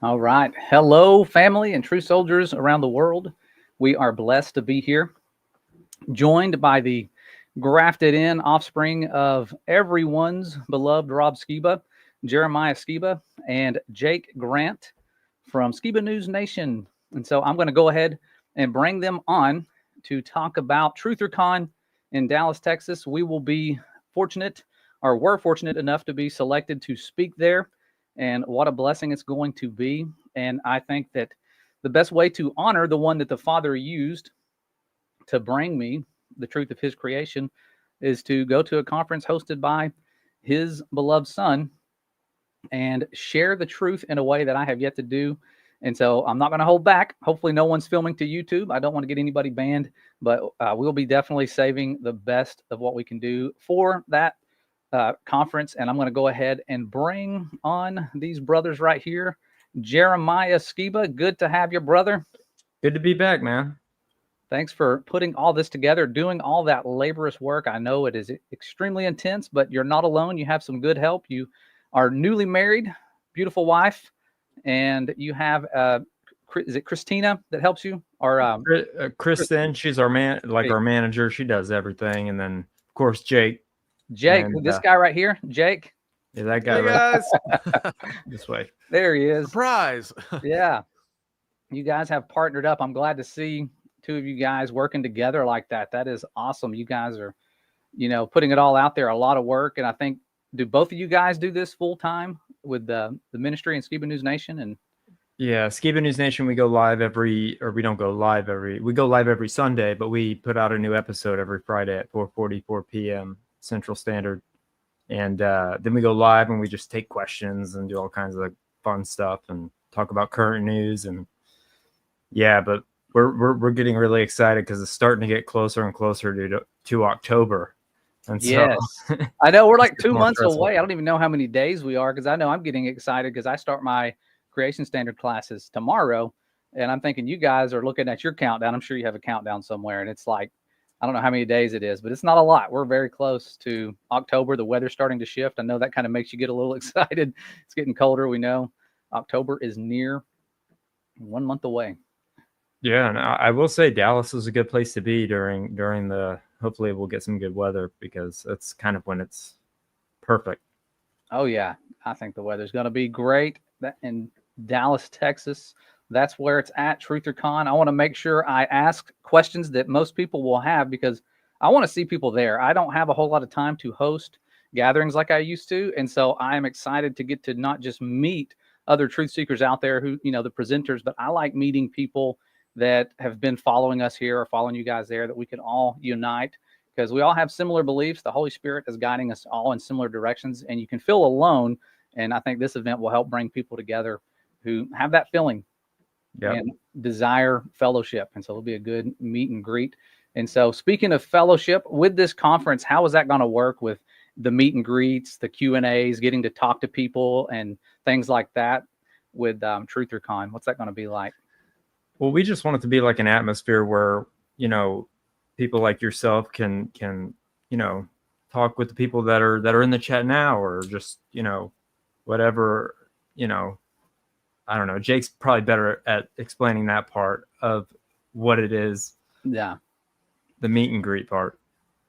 All right. Hello, family and true soldiers around the world. We are blessed to be here, joined by the grafted in offspring of everyone's beloved Rob Skiba, Jeremiah Skiba, and Jake Grant from Skiba News Nation. And so I'm going to go ahead and bring them on to talk about TrutherCon in Dallas, Texas. We will be fortunate, or we're fortunate enough to be selected to speak there. And what a blessing it's going to be. And I think that the best way to honor the one that the Father used to bring me the truth of his creation is to go to a conference hosted by his beloved Son and share the truth in a way that I have yet to do. And so I'm not going to hold back. Hopefully no one's filming to YouTube. I don't want to get anybody banned, but we'll be definitely saving the best of what we can do for that conference. And I'm going to go ahead and bring on these brothers right here. Jeremiah Skiba, good to have you, brother. Good to be back, man. Thanks for putting all this together, doing all that laborious work. I know it is extremely intense, but you're not alone. You have some good help. You are newly married, beautiful wife, and you have, is it Christina that helps you? Or Kristen, she's our our manager. She does everything. And then, of course, Jake. Jake, this guy right here, Jake. Yeah, that guy right this way. There he is. Surprise. Yeah. You guys have partnered up. I'm glad to see two of you guys working together like that. That is awesome. You guys are, putting it all out there, a lot of work. And I think, do both of you guys do this full time with the ministry and Skiba News Nation? And yeah, Skiba News Nation, we go live we go live every Sunday, but we put out a new episode every Friday at 4:44 p.m. Central Standard. And then we go live and we just take questions and do all kinds of fun stuff and talk about current news. And yeah, but we're getting really excited because it's starting to get closer and closer to October. And so, yes, I know we're like 2 months away. I don't even know how many days we are, because I know I'm getting excited because I start my CreationStandard classes tomorrow. And I'm thinking you guys are looking at your countdown. I'm sure you have a countdown somewhere. And it's like, I don't know how many days it is, but it's not a lot. We're very close to October. The weather's starting to shift. I know that kind of makes you get a little excited. It's getting colder. We know October is near, 1 month away. Yeah, and I will say Dallas is a good place to be during the. Hopefully, we'll get some good weather because that's kind of when it's perfect. Oh yeah, I think the weather's going to be great in Dallas, Texas. That's where it's at, TrutherCon. I want to make sure I ask questions that most people will have because I want to see people there. I don't have a whole lot of time to host gatherings like I used to, and so I'm excited to get to not just meet other truth seekers out there who, the presenters, but I like meeting people that have been following us here or following you guys there, that we can all unite because we all have similar beliefs. The Holy Spirit is guiding us all in similar directions, and you can feel alone. And I think this event will help bring people together who have that feeling and desire fellowship. And so it'll be a good meet and greet. And so speaking of fellowship with this conference, how is that going to work with the meet and greets, the Q&As, getting to talk to people and things like that with TrutherCon? What's that going to be like? Well, we just want it to be like an atmosphere where, people like yourself can, talk with the people that are in the chat now, or just, whatever, I don't know. Jake's probably better at explaining that part of what it is. Yeah. The meet and greet part.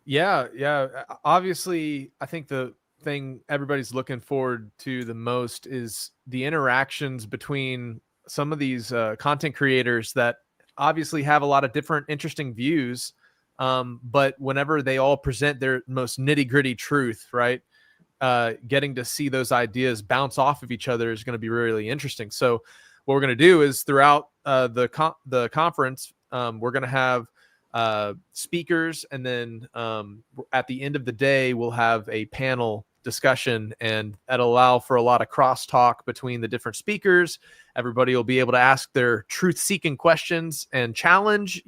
Yeah. Obviously, I think the thing everybody's looking forward to the most is the interactions between some of these content creators that obviously have a lot of different interesting views. But whenever they all present their most nitty gritty truth, right? Getting to see those ideas bounce off of each other is going to be really interesting. So what we're going to do is throughout the conference, we're going to have speakers, and then at the end of the day, we'll have a panel discussion, and that'll allow for a lot of crosstalk between the different speakers. Everybody will be able to ask their truth-seeking questions and challenge,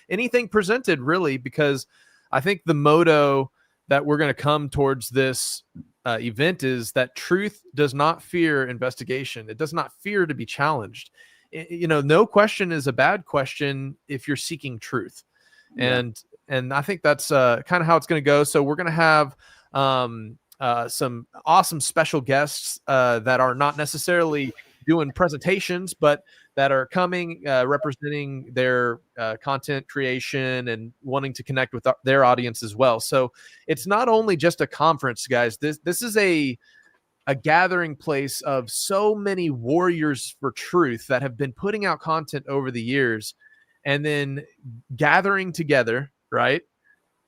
anything presented, really, because I think the motto that we're going to come towards this event is that truth does not fear investigation. It does not fear to be challenged. No question is a bad question if you're seeking truth. Yeah. And I think that's kind of how it's going to go. So we're going to have some awesome special guests that are not necessarily doing presentations, but that are coming, representing their content creation and wanting to connect with their audience as well. So it's not only just a conference, guys. This is a gathering place of so many warriors for truth that have been putting out content over the years and then gathering together, right?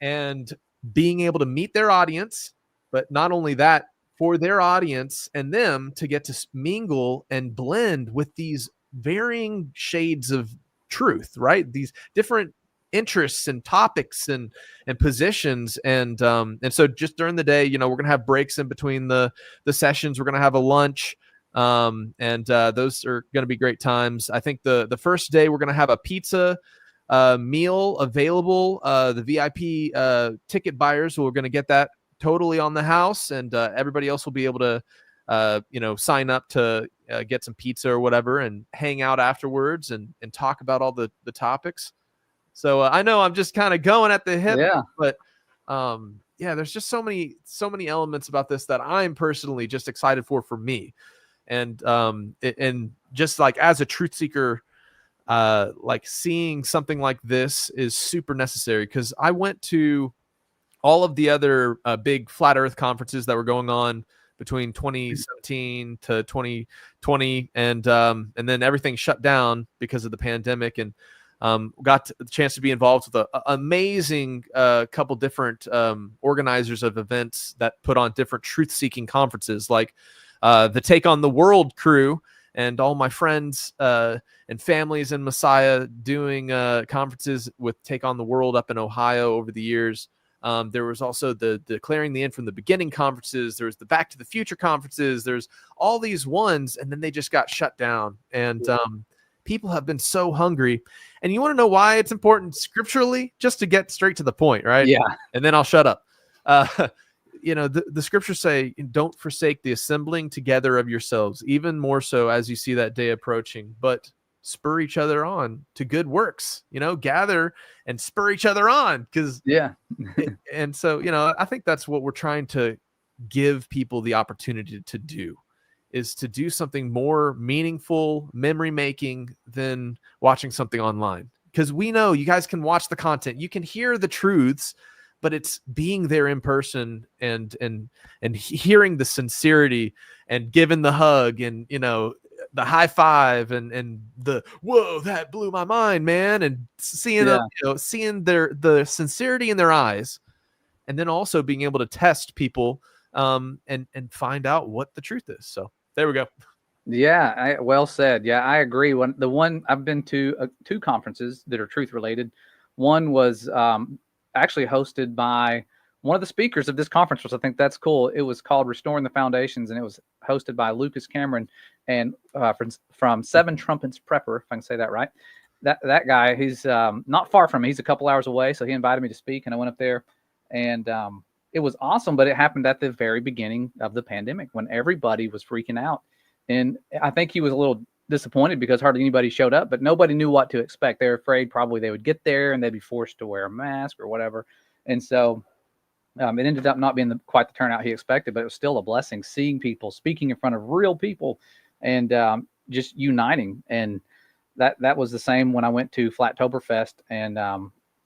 And being able to meet their audience, but not only that, for their audience and them to get to mingle and blend with these varying shades of truth, right? These different interests and topics and positions, and so just during the day, we're gonna have breaks in between the sessions. We're gonna have a lunch, and those are gonna be great times. I think the first day we're gonna have a pizza meal available. The VIP ticket buyers, we're gonna get that totally on the house, and everybody else will be able to sign up to get some pizza or whatever and hang out afterwards and talk about all the topics. So I know I'm just kind of going at the hip, but there's just so many elements about this that I'm personally just excited for me. And and just like as a truth seeker, like seeing something like this is super necessary, because I went to all of the other big flat earth conferences that were going on between 2017 to 2020, and then everything shut down because of the pandemic, and got the chance to be involved with an amazing couple different organizers of events that put on different truth-seeking conferences, like the Take on the World crew, and all my friends and families in Messiah doing conferences with Take on the World up in Ohio over the years. There was also the Declaring the End from the Beginning conferences. There's the Back to the Future conferences. There's all these ones, and then they just got shut down. And people have been so hungry. And you want to know why it's important scripturally? Just to get straight to the point, right? Yeah. And then I'll shut up. The scriptures say, don't forsake the assembling together of yourselves, even more so as you see that day approaching, but spur each other on to good works. Gather and spur each other on, because and so I think that's what we're trying to give people the opportunity to do, is to do something more meaningful, memory making, than watching something online. Because we know you guys can watch the content, you can hear the truths, but it's being there in person and hearing the sincerity and giving the hug and the high five and the whoa, that blew my mind, man, and seeing seeing the sincerity in their eyes, and then also being able to test people and find out what the truth is. So there we go. Yeah, well said. Yeah, I agree. The one I've been to 2 conferences that are truth related. One was actually hosted by one of the speakers of this conference, which I think that's cool. It was called Restoring the Foundations, and it was hosted by Lucas Cameron and from Seven Trumpets Prepper, if I can say that right. That guy, he's not far from me. He's a couple hours away, so he invited me to speak, and I went up there, and it was awesome. But it happened at the very beginning of the pandemic when everybody was freaking out, and I think he was a little disappointed because hardly anybody showed up, but nobody knew what to expect. They were afraid probably they would get there and they'd be forced to wear a mask or whatever, and so it ended up not being quite the turnout he expected, but it was still a blessing seeing people speaking in front of real people and just uniting. And that was the same when I went to Flattoberfest and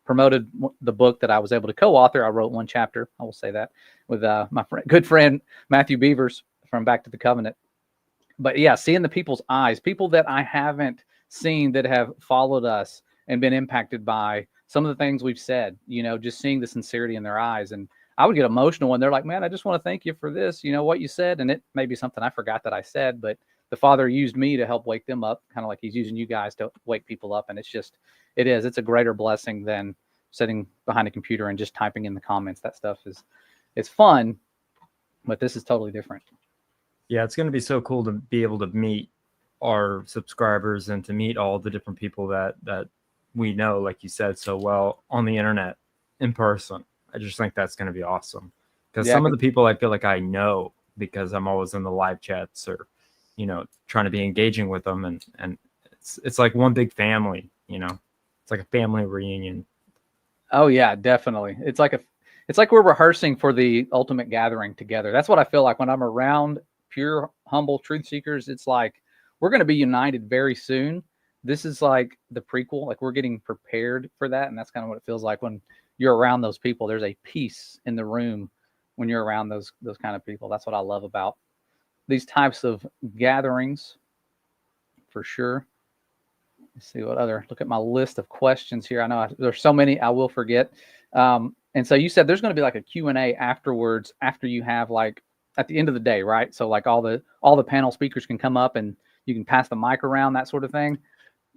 promoted the book that I was able to co-author. I wrote 1 chapter, I will say that, with my good friend Matthew Beavers from Back to the Covenant. But yeah, seeing the people's eyes, people that I haven't seen that have followed us and been impacted by some of the things we've said, just seeing the sincerity in their eyes. And I would get emotional when they're like, man, I just want to thank you for this, what you said. And it may be something I forgot that I said, but the Father used me to help wake them up, kind of like he's using you guys to wake people up. And it's a greater blessing than sitting behind a computer and just typing in the comments. That stuff it's fun, but this is totally different. Yeah, it's going to be so cool to be able to meet our subscribers and to meet all the different people that we know, like you said, so well on the internet, in person. I just think that's going to be awesome, because some of the people I feel like I know because I'm always in the live chats or, trying to be engaging with them. And it's like one big family, it's like a family reunion. Oh yeah, definitely. It's like we're rehearsing for the ultimate gathering together. That's what I feel like when I'm around pure, humble truth seekers. It's like we're going to be united very soon. This is like the prequel. Like we're getting prepared for that. And that's kind of what it feels like when you're around those people. There's a peace in the room when you're around those kind of people. That's what I love about these types of gatherings, for sure. Let's see what other, look at my list of questions here. I know there's so many I will forget. And so you said there's going to be like a Q&A afterwards, after you have like at the end of the day, right? So like all the panel speakers can come up and you can pass the mic around, that sort of thing.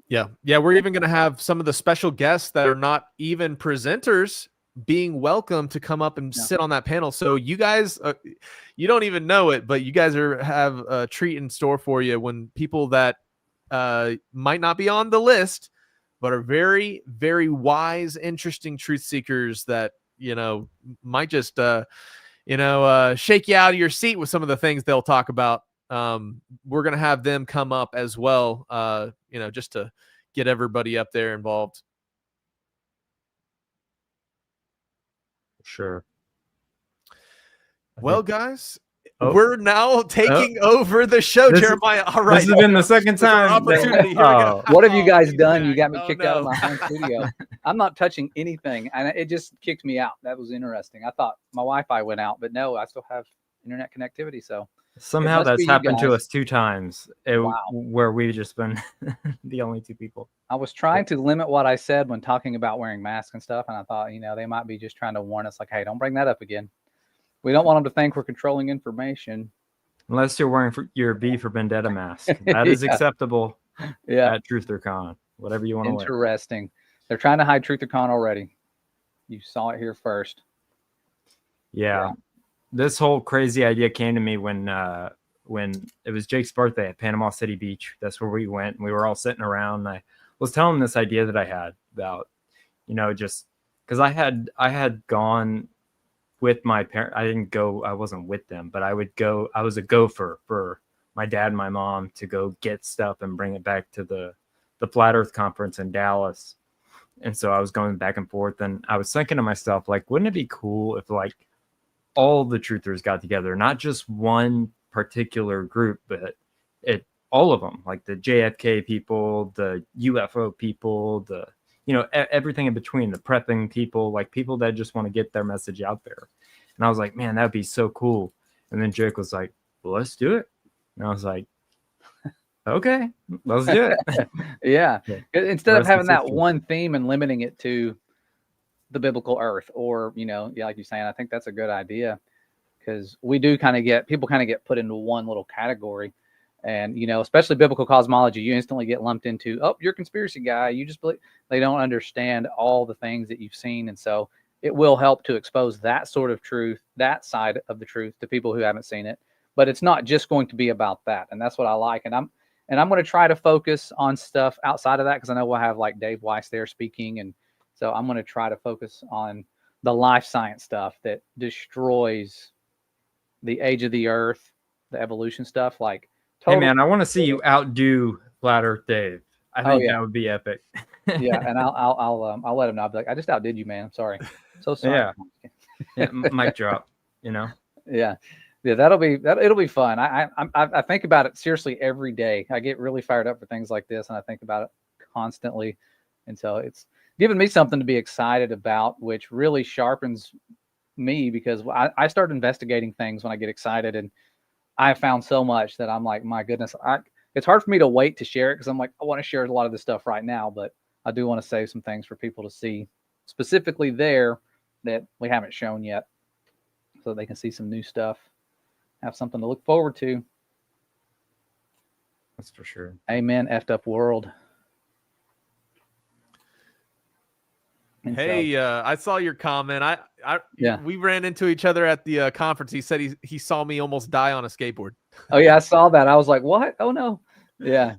Yeah. We're even going to have some of the special guests that are not even presenters being welcome to come up and sit on that panel. So you guys, you don't even know it, but you guys have a treat in store for you when people that might not be on the list, but are very, very wise, interesting truth seekers that, might just, shake you out of your seat with some of the things they'll talk about. We're going to have them come up as well, just to get everybody up there involved. Sure. Well, guys, we're now taking over the show, Jeremiah. All right. This has been the second time. Opportunity. Here we go. What have you guys done? You got me kicked out of my home studio. I'm not touching anything. And it just kicked me out. That was interesting. I thought my Wi-Fi went out, but no, I still have internet connectivity. So somehow that's happened to us 2 times where we've just been the only 2 people. I was trying to limit what I said when talking about wearing masks and stuff. And I thought, they might be just trying to warn us like, hey, don't bring that up again. We don't want them to think we're controlling information. Unless you're wearing your B for Vendetta mask. That is acceptable at TrutherCon. Whatever you want to wear. Interesting. They're trying to hide TrutherCon already. You saw it here first. Yeah. This whole crazy idea came to me when it was Jake's birthday at Panama City Beach. That's where we went. And we were all sitting around. And I was telling him this idea that I had about, just because I had gone with my parents. I wasn't with them, but I was a gopher for my dad and my mom to go get stuff and bring it back to the Flat Earth conference in Dallas. And so I was going back and forth, and I was thinking to myself, like, wouldn't it be cool if like all the truthers got together, not just one particular group, but all of them, like the JFK people, the UFO people, everything in between, the prepping people, like people that just want to get their message out there. And I was like, man, that'd be so cool. And then Jake was like, well, let's do it. And I was like, okay, let's do it. Yeah. Instead of having that one theme and limiting it to the biblical earth, or, like you're saying, I think that's a good idea, because we do people get put into one little category. And, especially biblical cosmology, you instantly get lumped into, oh, you're a conspiracy guy. You just believe. They don't understand all the things that you've seen. And so it will help to expose that sort of truth, that side of the truth, to people who haven't seen it. But it's not just going to be about that. And that's what I like. And I'm going to try to focus on stuff outside of that, because I know we'll have like Dave Weiss there speaking. And so I'm going to try to focus on the life science stuff that destroys the age of the earth, the evolution stuff. Like, hey man, I want to see you outdo Flat Earth Dave. I think that would be epic. Yeah, and I'll let him know. I'll be like, I just outdid you, man. I'm sorry. So sorry. Yeah, mic drop. Yeah, it'll be fun. I think about it seriously every day. I get really fired up for things like this, and I think about it constantly. And so it's given me something to be excited about, which really sharpens me, because I start investigating things when I get excited, and I found so much that I'm like, my goodness, it's hard for me to wait to share it, because I'm like, I want to share a lot of this stuff right now, but I do want to save some things for people to see specifically there that we haven't shown yet, so they can see some new stuff, have something to look forward to. That's for sure. Amen. Effed up world. And hey, I saw your comment. We ran into each other at the conference. He said he saw me almost die on a skateboard. Oh yeah, I saw that. I was like, what? Oh no. Yeah.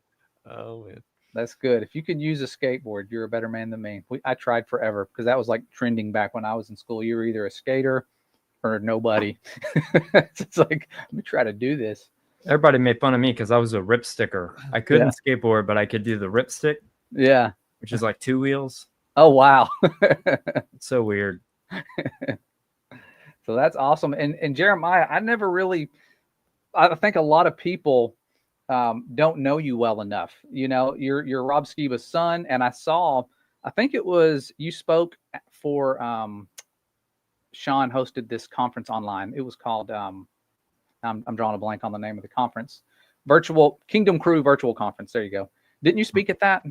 Oh man, that's good. If you could use a skateboard, you're a better man than me. I tried forever, because that was like trending back when I was in school. You were either a skater or nobody. It's like, let me try to do this. Everybody made fun of me because I was a rip sticker. I couldn't skateboard, but I could do the rip stick. Yeah. Which is like 2 wheels. Oh, wow. It's so weird. So that's awesome. And Jeremiah, I think a lot of people don't know you well enough. You know, you're Rob Skiba's son, and I think it was you spoke for Sean hosted this conference online. It was called I'm drawing a blank on the name of the conference. Virtual Kingdom Crew Virtual Conference. There you go. Didn't you speak at that?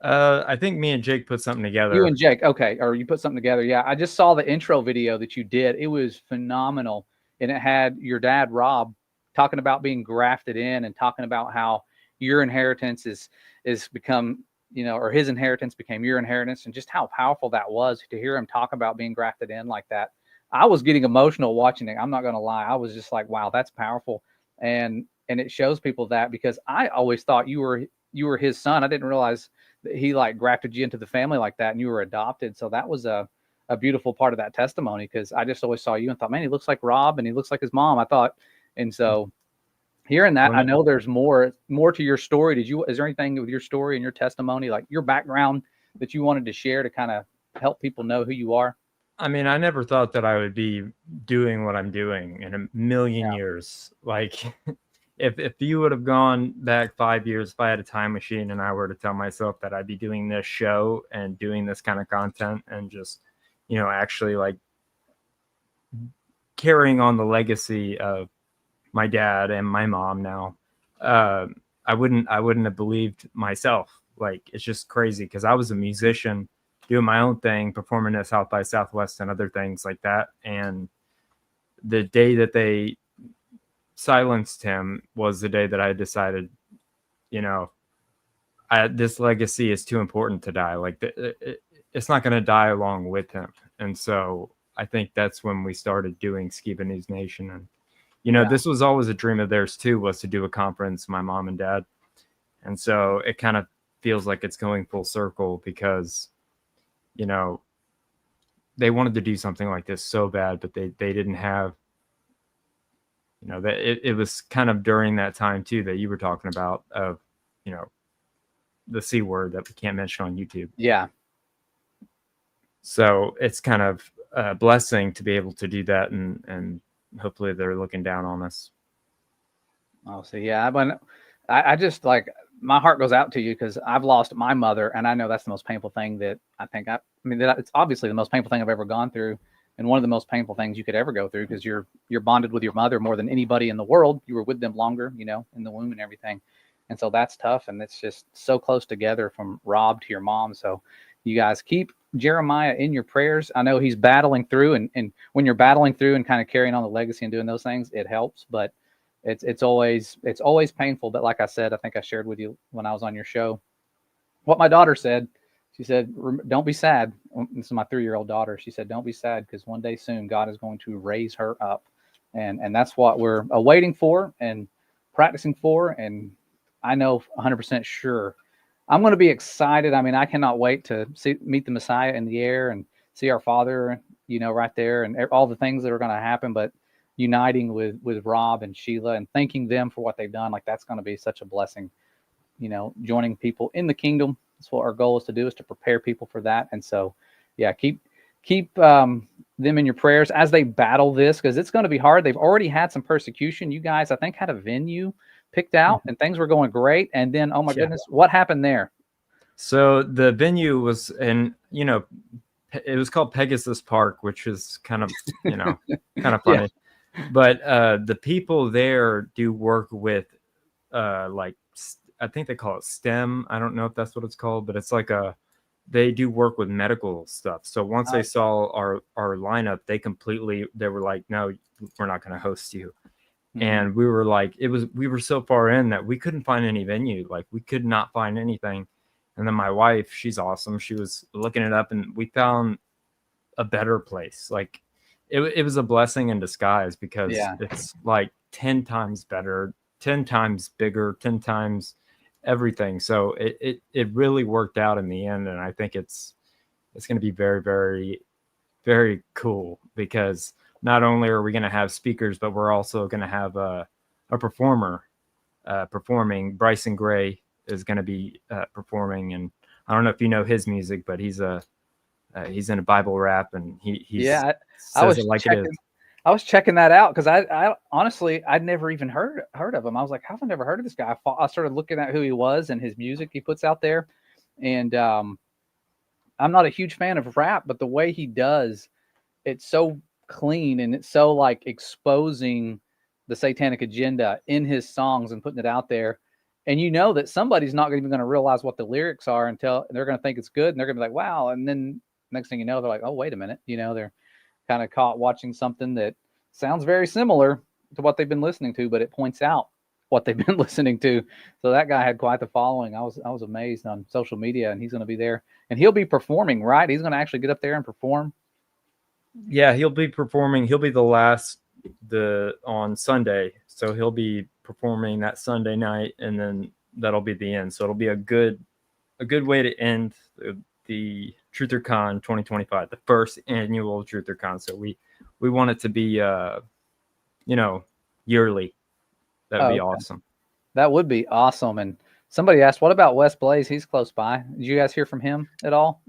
I think me and Jake put something together. You and Jake, okay, or you put something together. Yeah, I just saw the intro video that you did. It was phenomenal, and it had your dad Rob talking about being grafted in and talking about how your inheritance is become, you know, or his inheritance became your inheritance, and just how powerful that was to hear him talk about being grafted in like that. I was getting emotional watching it. I'm not going to lie. I was just like, wow, that's powerful, and it shows people that, because I always thought you were his son. I didn't realize that he like grafted you into the family like that and you were adopted. So that was a beautiful part of that testimony, because I just always saw you and thought, man, he looks like Rob and he looks like his mom, I thought. And so hearing that, I know there's more to your story. Is there anything with your story and your testimony, like your background, that you wanted to share to kind of help people know who you are? I mean, I never thought that I would be doing what I'm doing in a million years. Like, if you would have gone back 5 years, if I had a time machine and I were to tell myself that I'd be doing this show and doing this kind of content and just, you know, actually like carrying on the legacy of my dad and my mom now, I wouldn't have believed myself. Like, it's just crazy, because I was a musician doing my own thing, performing at South by Southwest and other things like that. And the day that they silenced him was the day that I decided, you know, this legacy is too important to die. Like, it's not going to die along with him. And so I think that's when we started doing Skiba News Nation. And, you know, this was always a dream of theirs too, was to do a conference, my mom and dad. And so it kind of feels like it's going full circle, because, you know, they wanted to do something like this so bad, but they didn't have, you know, that it was kind of during that time too that you were talking about, of, you know, the C word that we can't mention on YouTube. Yeah. So it's kind of a blessing to be able to do that, and hopefully they're looking down on us. Oh, so yeah, I just like, my heart goes out to you, because I've lost my mother, and I know that's the most painful thing that it's obviously the most painful thing I've ever gone through, and one of the most painful things you could ever go through, because you're bonded with your mother more than anybody in the world. You were with them longer, you know, in the womb and everything, and so that's tough, and it's just so close together from Rob to your mom. So you guys keep Jeremiah in your prayers. I know he's battling through, and when you're battling through and kind of carrying on the legacy and doing those things, it helps, but it's always painful. But like I said, I think I shared with you when I was on your show what my daughter said. She said, don't be sad. This is my 3-year-old daughter. She said, don't be sad, because one day soon God is going to raise her up. And that's what we're awaiting for and practicing for. And I know 100% sure I'm going to be excited. I mean, I cannot wait to meet the Messiah in the air and see our Father, you know, right there, and all the things that are going to happen. But uniting with Rob and Sheila and thanking them for what they've done, like, that's going to be such a blessing, you know, joining people in the kingdom. That's what our goal is to do, is to prepare people for that. And so, yeah, keep them in your prayers as they battle this, because it's going to be hard. They've already had some persecution. You guys, I think, had a venue picked out and things were going great. And then, oh my goodness, what happened there? So the venue was in, you know, it was called Pegasus Park, which is kind of, you know, kind of funny. But the people there do work with like, I think they call it STEM. I don't know if that's what it's called, but it's like they do work with medical stuff. So once they saw our lineup, they were like, no, we're not going to host you. Mm-hmm. And we were like, we were so far in that we couldn't find any venue. Like, we could not find anything. And then my wife, she's awesome. She was looking it up, and we found a better place. Like, it was a blessing in disguise, because it's like 10 times better, 10 times bigger, 10 times everything. So it really worked out in the end. And I think it's going to be very, very, very cool, because not only are we going to have speakers, but we're also going to have a performer performing. Bryson Gray is going to be performing, and I don't know if you know his music, but he's in a Bible rap, and he I was it like checking, it is. I was checking that out because I honestly I'd never even heard of him. I was like, how have I never heard of this guy? I started looking at who he was and his music he puts out there, and I'm not a huge fan of rap, but the way he does, it's so clean and it's so like exposing the satanic agenda in his songs and putting it out there. And you know that somebody's not even going to realize what the lyrics are until they're going to think it's good and they're going to be like, wow. And then next thing you know, they're like, oh, wait a minute. You know, they're kind of caught watching something that sounds very similar to what they've been listening to, but it points out what they've been listening to. So that guy had quite the following. I was amazed on social media, and he's going to be there and he'll be performing, right? He's going to actually get up there and perform. Yeah, he'll be performing. He'll be the last on Sunday, so he'll be performing that Sunday night, and then that'll be the end. So it'll be a good way to end the TrutherCon 2025, the first annual TrutherCon. So we want it to be yearly. That'd be awesome. That would be awesome. And somebody asked, what about Wes Blaze? He's close by. Did you guys hear from him at all?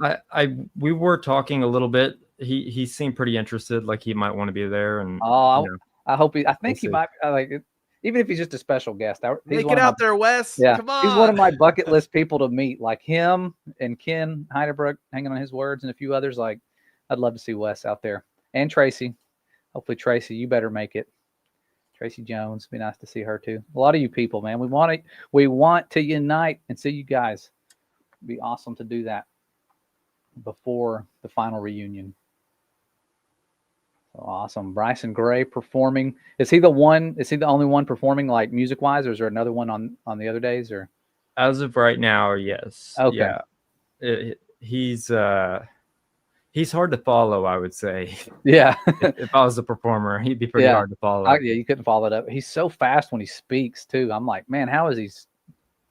We were talking a little bit. He seemed pretty interested, like he might want to be there. And I hope I think he might like it, even if he's just a special guest. Make it out there, Wes. Yeah, come on. He's one of my bucket list people to meet, like him and Ken Heiderbrook, hanging on his words, and a few others. Like, I'd love to see Wes out there, and Tracy. Hopefully, Tracy, you better make it. Tracy Jones, be nice to see her too. A lot of you people, man, we want to unite and see you guys. It'd be awesome to do that before the final reunion. So awesome. Bryson Gray performing. Is he the only one performing, like, music wise, or is there another one on the other days? Or as of right now, yes. Okay. Yeah. He's hard to follow, I would say. Yeah. if I was a performer, he'd be pretty hard to follow. Yeah, you couldn't follow it up. He's so fast when he speaks too. I'm like, man, how is he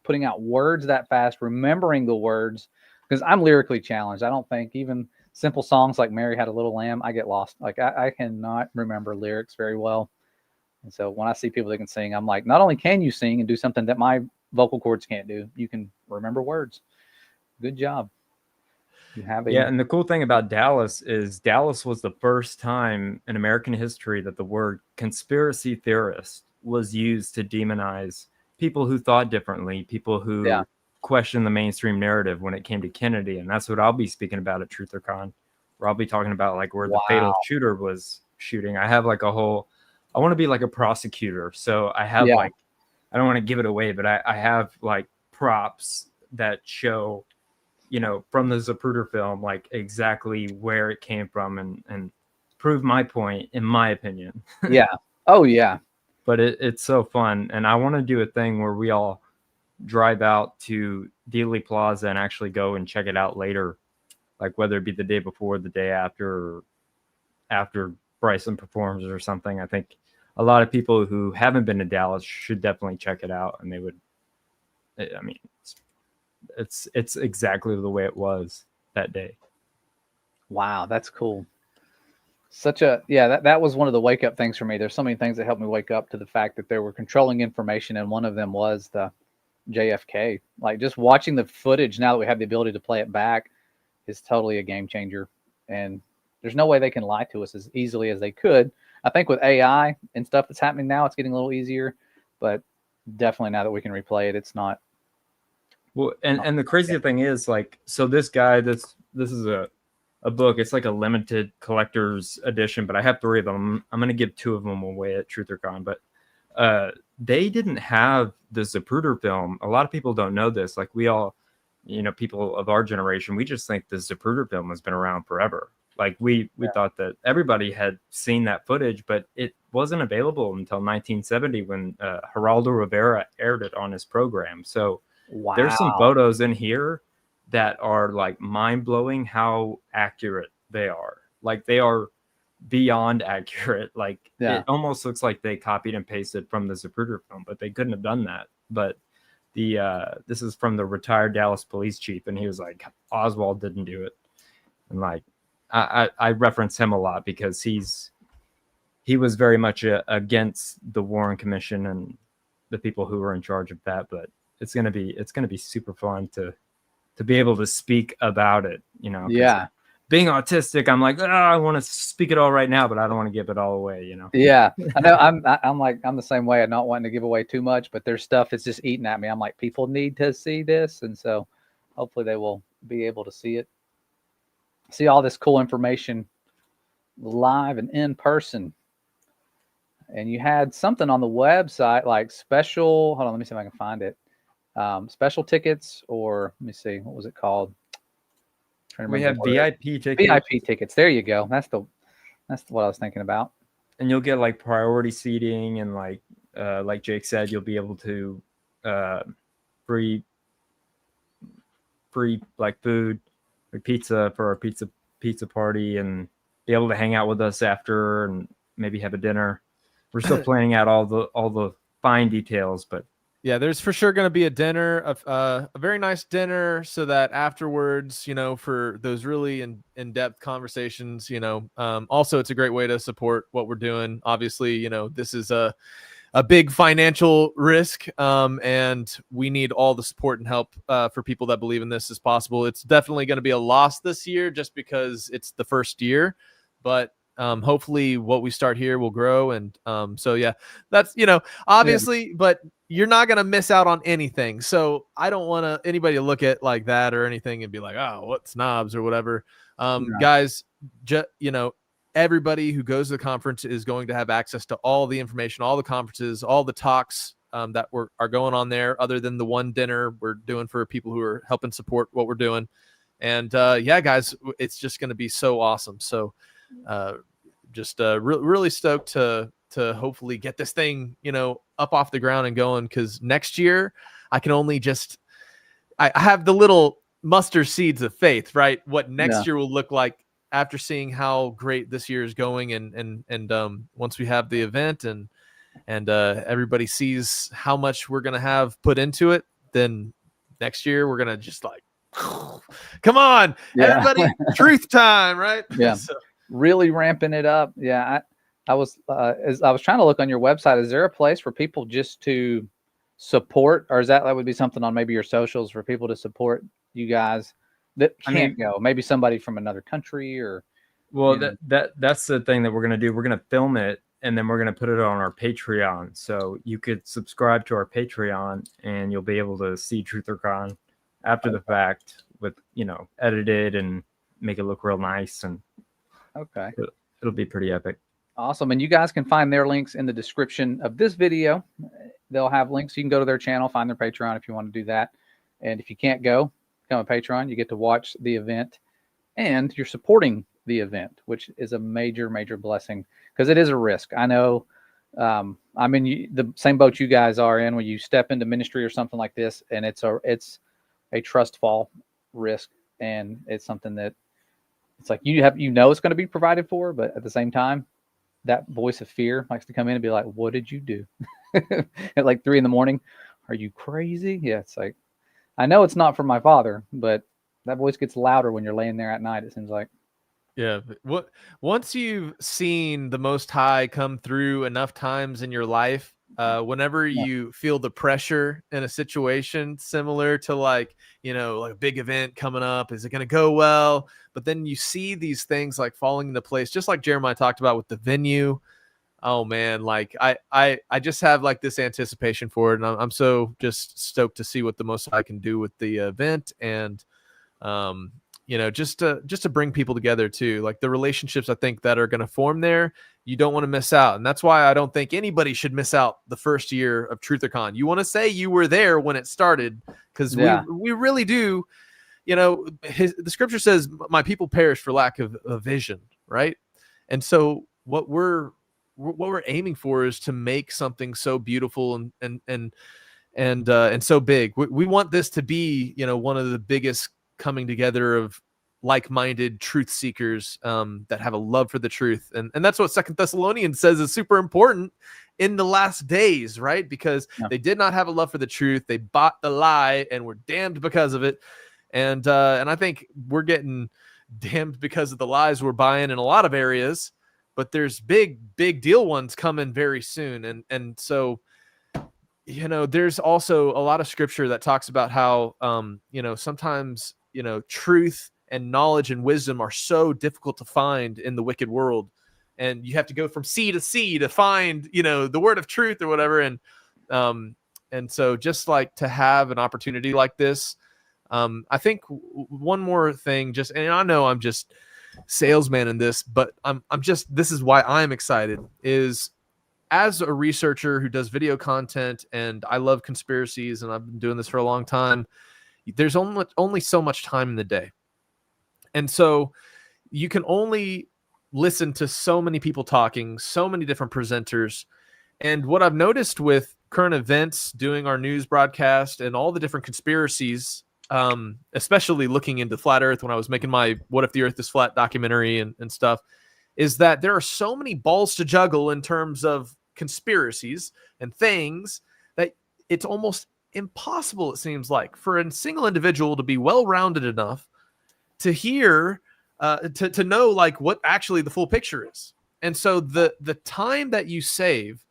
putting out words that fast, remembering the words? Because I'm lyrically challenged. I don't think even simple songs like Mary Had a Little Lamb, I get lost. Like, I cannot remember lyrics very well. And so when I see people that can sing, I'm like, not only can you sing and do something that my vocal cords can't do, you can remember words. Good job. And the cool thing about Dallas is Dallas was the first time in American history that the word conspiracy theorist was used to demonize people who thought differently, people who questioned the mainstream narrative when it came to Kennedy. And that's what I'll be speaking about at TrutherCon, where I'll be talking about like where the fatal shooter was shooting. I have like I want to be like a prosecutor. So I have like, I don't want to give it away, but I have like props that show, from the Zapruder film, like exactly where it came from and prove my point, in my opinion. Yeah. Oh, yeah. But it's so fun. And I want to do a thing where we all drive out to Dealey Plaza and actually go and check it out later, like whether it be the day before, the day after, or after Bryson performs or something. I think a lot of people who haven't been to Dallas should definitely check it out. And they would, I mean, it's exactly the way it was that day. Wow, that's cool. That was one of the wake up things for me. There's so many things that helped me wake up to the fact that they were controlling information, and one of them was the JFK. Like, just watching the footage now that we have the ability to play it back is totally a game changer. And there's no way they can lie to us as easily as they could. I think with AI and stuff that's happening now, it's getting a little easier, but definitely now that we can replay it, it's not. Well, and the crazy thing is, like, so this guy, this is a book. It's like a limited collector's edition, but I have 3 of them. I'm going to give 2 of them away at TrutherCon, but they didn't have the Zapruder film. A lot of people don't know this. Like, we all, people of our generation, we just think the Zapruder film has been around forever. Like, we thought that everybody had seen that footage, but it wasn't available until 1970 when Geraldo Rivera aired it on his program. So there's some photos in here that are like mind-blowing how accurate they are. Like, they are beyond accurate. Like, it almost looks like they copied and pasted from the Zapruder film, but they couldn't have done that. But this is from the retired Dallas police chief, and he was like, Oswald didn't do it. And like, I reference him a lot because he was very much against the Warren Commission and the people who were in charge of that. But it's gonna be super fun to be able to speak about it. being autistic, I'm like, I want to speak it all right now, but I don't want to give it all away, you know? Yeah, I know. I'm the same way. I'm not wanting to give away too much, but there's stuff that's just eating at me. I'm like, people need to see this, and so hopefully they will be able to see it, see all this cool information live and in person. And you had something on the website like special. Hold on, let me see if I can find it. Special tickets, or let me see, what was it called? We have VIP tickets. VIP tickets. There you go. That's what I was thinking about. And you'll get like priority seating, and like Jake said, you'll be able to free like food, like pizza for our pizza party, and be able to hang out with us after and maybe have a dinner. We're still planning out all the fine details, but yeah, there's for sure going to be a dinner, a very nice dinner, so that afterwards, you know, for those really in-depth conversations, you know, also it's a great way to support what we're doing. Obviously, you know, this is a big financial risk, and we need all the support and help for people that believe in this as possible. It's definitely going to be a loss this year just because it's the first year, but hopefully what we start here will grow. And so, yeah, that's, you know, obviously, but you're not going to miss out on anything. So I don't want anybody to look at like that or anything and be like, oh, what snobs or whatever. Guys, you know, everybody who goes to the conference is going to have access to all the information, all the conferences, all the talks that are going on there, other than the one dinner we're doing for people who are helping support what we're doing. And yeah, guys, it's just going to be so awesome. So just really stoked to hopefully get this thing, you know, up off the ground and going, because next year I can only I have the little mustard seeds of faith, right? What next year will look like after seeing how great this year is going, and once we have the event and everybody sees how much we're gonna have put into it, then next year we're gonna just like, come on, everybody, truth time, right? Yeah, so really ramping it up. Yeah, I was as I was trying to look on your website. Is there a place for people just to support, or is that would be something on maybe your socials for people to support you guys that can't go? Maybe somebody from another country, or that's the thing that we're gonna do. We're gonna film it, and then we're gonna put it on our Patreon. So you could subscribe to our Patreon, and you'll be able to see TrutherCon after the fact, with, you know, edited and make it look real nice, and it'll be pretty epic. Awesome. And you guys can find their links in the description of this video. They'll have links. You can go to their channel, find their Patreon if you want to do that. And if you can't go, become a Patreon. You get to watch the event, and you're supporting the event, which is a major, major blessing, because it is a risk. I know I'm in the same boat you guys are in when you step into ministry or something like this, and it's a trust fall risk, and it's something that it's like you know it's going to be provided for, but at the same time, that voice of fear likes to come in and be like, what did you do? At like 3 a.m. Are you crazy? Yeah, it's like, I know it's not from my father, but that voice gets louder when you're laying there at night, it seems like. Yeah. Once you've seen the Most High come through enough times in your life, whenever you feel the pressure in a situation similar to, like, you know, like a big event coming up, is it going to go well? But then you see these things like falling into place, just like Jeremiah talked about with the venue. Oh man, like I just have like this anticipation for it, and I'm so just stoked to see what the Most High can do with the event, and you know, just to bring people together too. Like the relationships I think that are going to form there, you don't want to miss out. And that's why I don't think anybody should miss out the first year of TrutherCon. You want to say you were there when it started, because we really do. You know, the scripture says, my people perish for lack of vision, right? And so what we're aiming for is to make something so beautiful and so big. We want this to be, you know, one of the biggest coming together of like-minded truth seekers that have a love for the truth, and that's what 2 Thessalonians says is super important in the last days, right? Because they did not have a love for the truth. They bought the lie and were damned because of it. And I think we're getting damned because of the lies we're buying in a lot of areas, but there's big deal ones coming very soon. And so, you know, there's also a lot of scripture that talks about how, you know, sometimes, you know, truth and knowledge and wisdom are so difficult to find in the wicked world. And you have to go from sea to sea to find, the word of truth or whatever. And so just like to have an opportunity like this, I think one more thing, and I know I'm just salesman in this, but this is why I'm excited, is as a researcher who does video content, and I love conspiracies, and I've been doing this for a long time, there's only so much time in the day. And so you can only listen to so many people talking, so many different presenters. And what I've noticed with current events, doing our news broadcast and all the different conspiracies, especially looking into flat earth when I was making my What If the Earth is Flat documentary and stuff, is that there are so many balls to juggle in terms of conspiracies and things that it's almost impossible, it seems like, for a single individual to be well-rounded enough to hear, to know like what actually the full picture is. And so the time that you save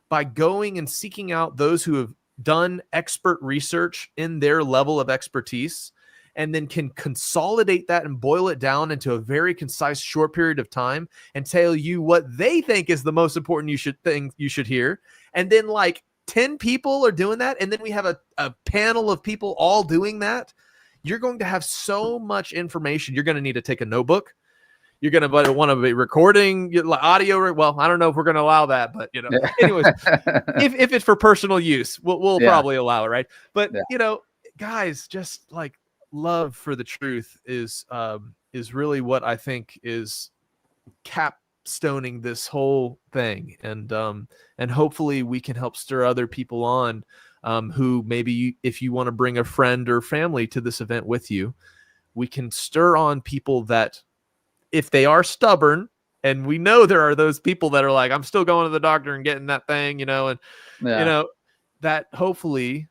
by going and seeking out those who have done expert research in their level of expertise, and then can consolidate that and boil it down into a very concise short period of time and tell you what they think is the most important you should hear. And then like 10 people are doing that, and then we have a panel of people all doing that. You're going to have so much information. You're going to need to take a notebook. You're going to want to be recording audio. Well, I don't know if we're going to allow that, but anyways, if it's for personal use, we'll probably allow it, right? But guys, just like love for the truth is really what I think is capstoning this whole thing, and hopefully we can help stir other people on, who maybe if you want to bring a friend or family to this event with you, we can stir on people that, if they are stubborn, and we know there are those people that are like, I'm still going to the doctor and getting that thing, that hopefully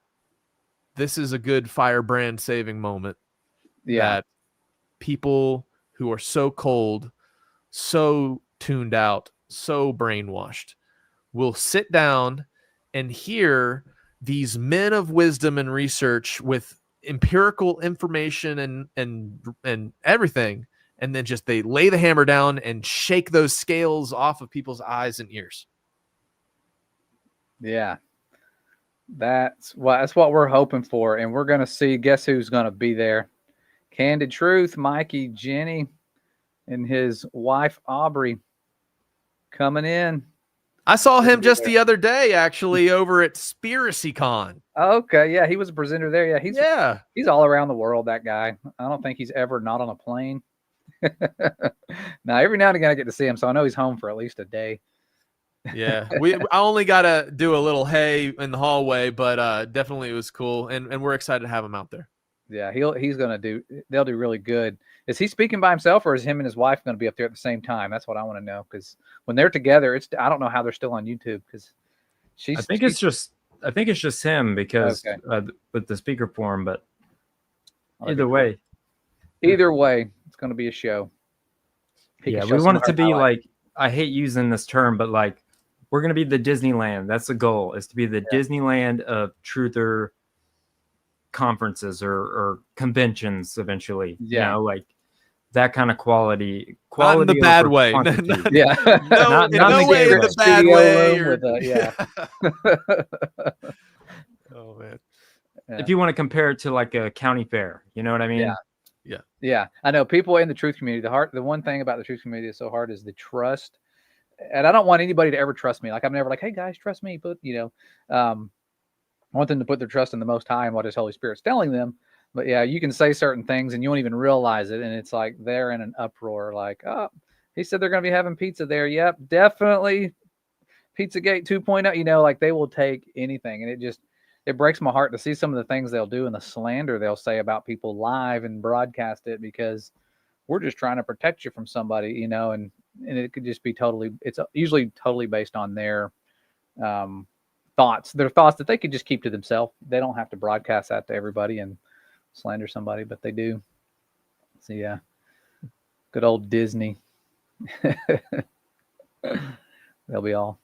this is a good firebrand saving moment. That people who are so cold, so tuned out, so brainwashed will sit down and hear these men of wisdom and research with empirical information and everything. And then just they lay the hammer down and shake those scales off of people's eyes and ears. Yeah. That's what we're hoping for. And we're going to see, guess who's going to be there? Candid Truth, Mikey, Jenny, and his wife, Aubrey, coming in. I saw him just the other day, actually, over at CreationStandard. Okay. Yeah. He was a presenter there. Yeah. He's all around the world, that guy. I don't think he's ever not on a plane. Now, every now and again I get to see him, so I know he's home for at least a day. Yeah, I only got to do a little hay in the hallway, but definitely it was cool, and we're excited to have him out there. Yeah, they'll do really good. Is he speaking by himself, or is him and his wife going to be up there at the same time? That's what I want to know, because when they're together, I don't know how they're still on YouTube, because I think it's just him, because with the speaker form, but either way, it's going to be a show. We want it to be like, I hate using this term, but like, we're going to be the Disneyland. That's the goal, is to be the Disneyland of truther conferences or conventions eventually. Like that kind of quality. Not in the bad way. Not in no way in the bad way. Oh man. If you want to compare it to like a county fair, you know what I mean? Yeah. I know people in the truth community, the one thing about the truth community that's so hard is the trust. And I don't want anybody to ever trust me. Like, I'm never like, hey guys, trust me. But I want them to put their trust in the Most High and what His Holy Spirit's telling them. But yeah, you can say certain things and you won't even realize it. And it's like they're in an uproar. Like, oh, he said they're going to be having pizza there. Yep, definitely. Pizzagate 2.0. Like they will take anything, and it breaks my heart to see some of the things they'll do and the slander they'll say about people live and broadcast it, because we're just trying to protect you from somebody, and it could just be it's usually totally based on their thoughts that they could just keep to themselves. They don't have to broadcast that to everybody and slander somebody, but they do. So yeah, good old Disney. They'll be all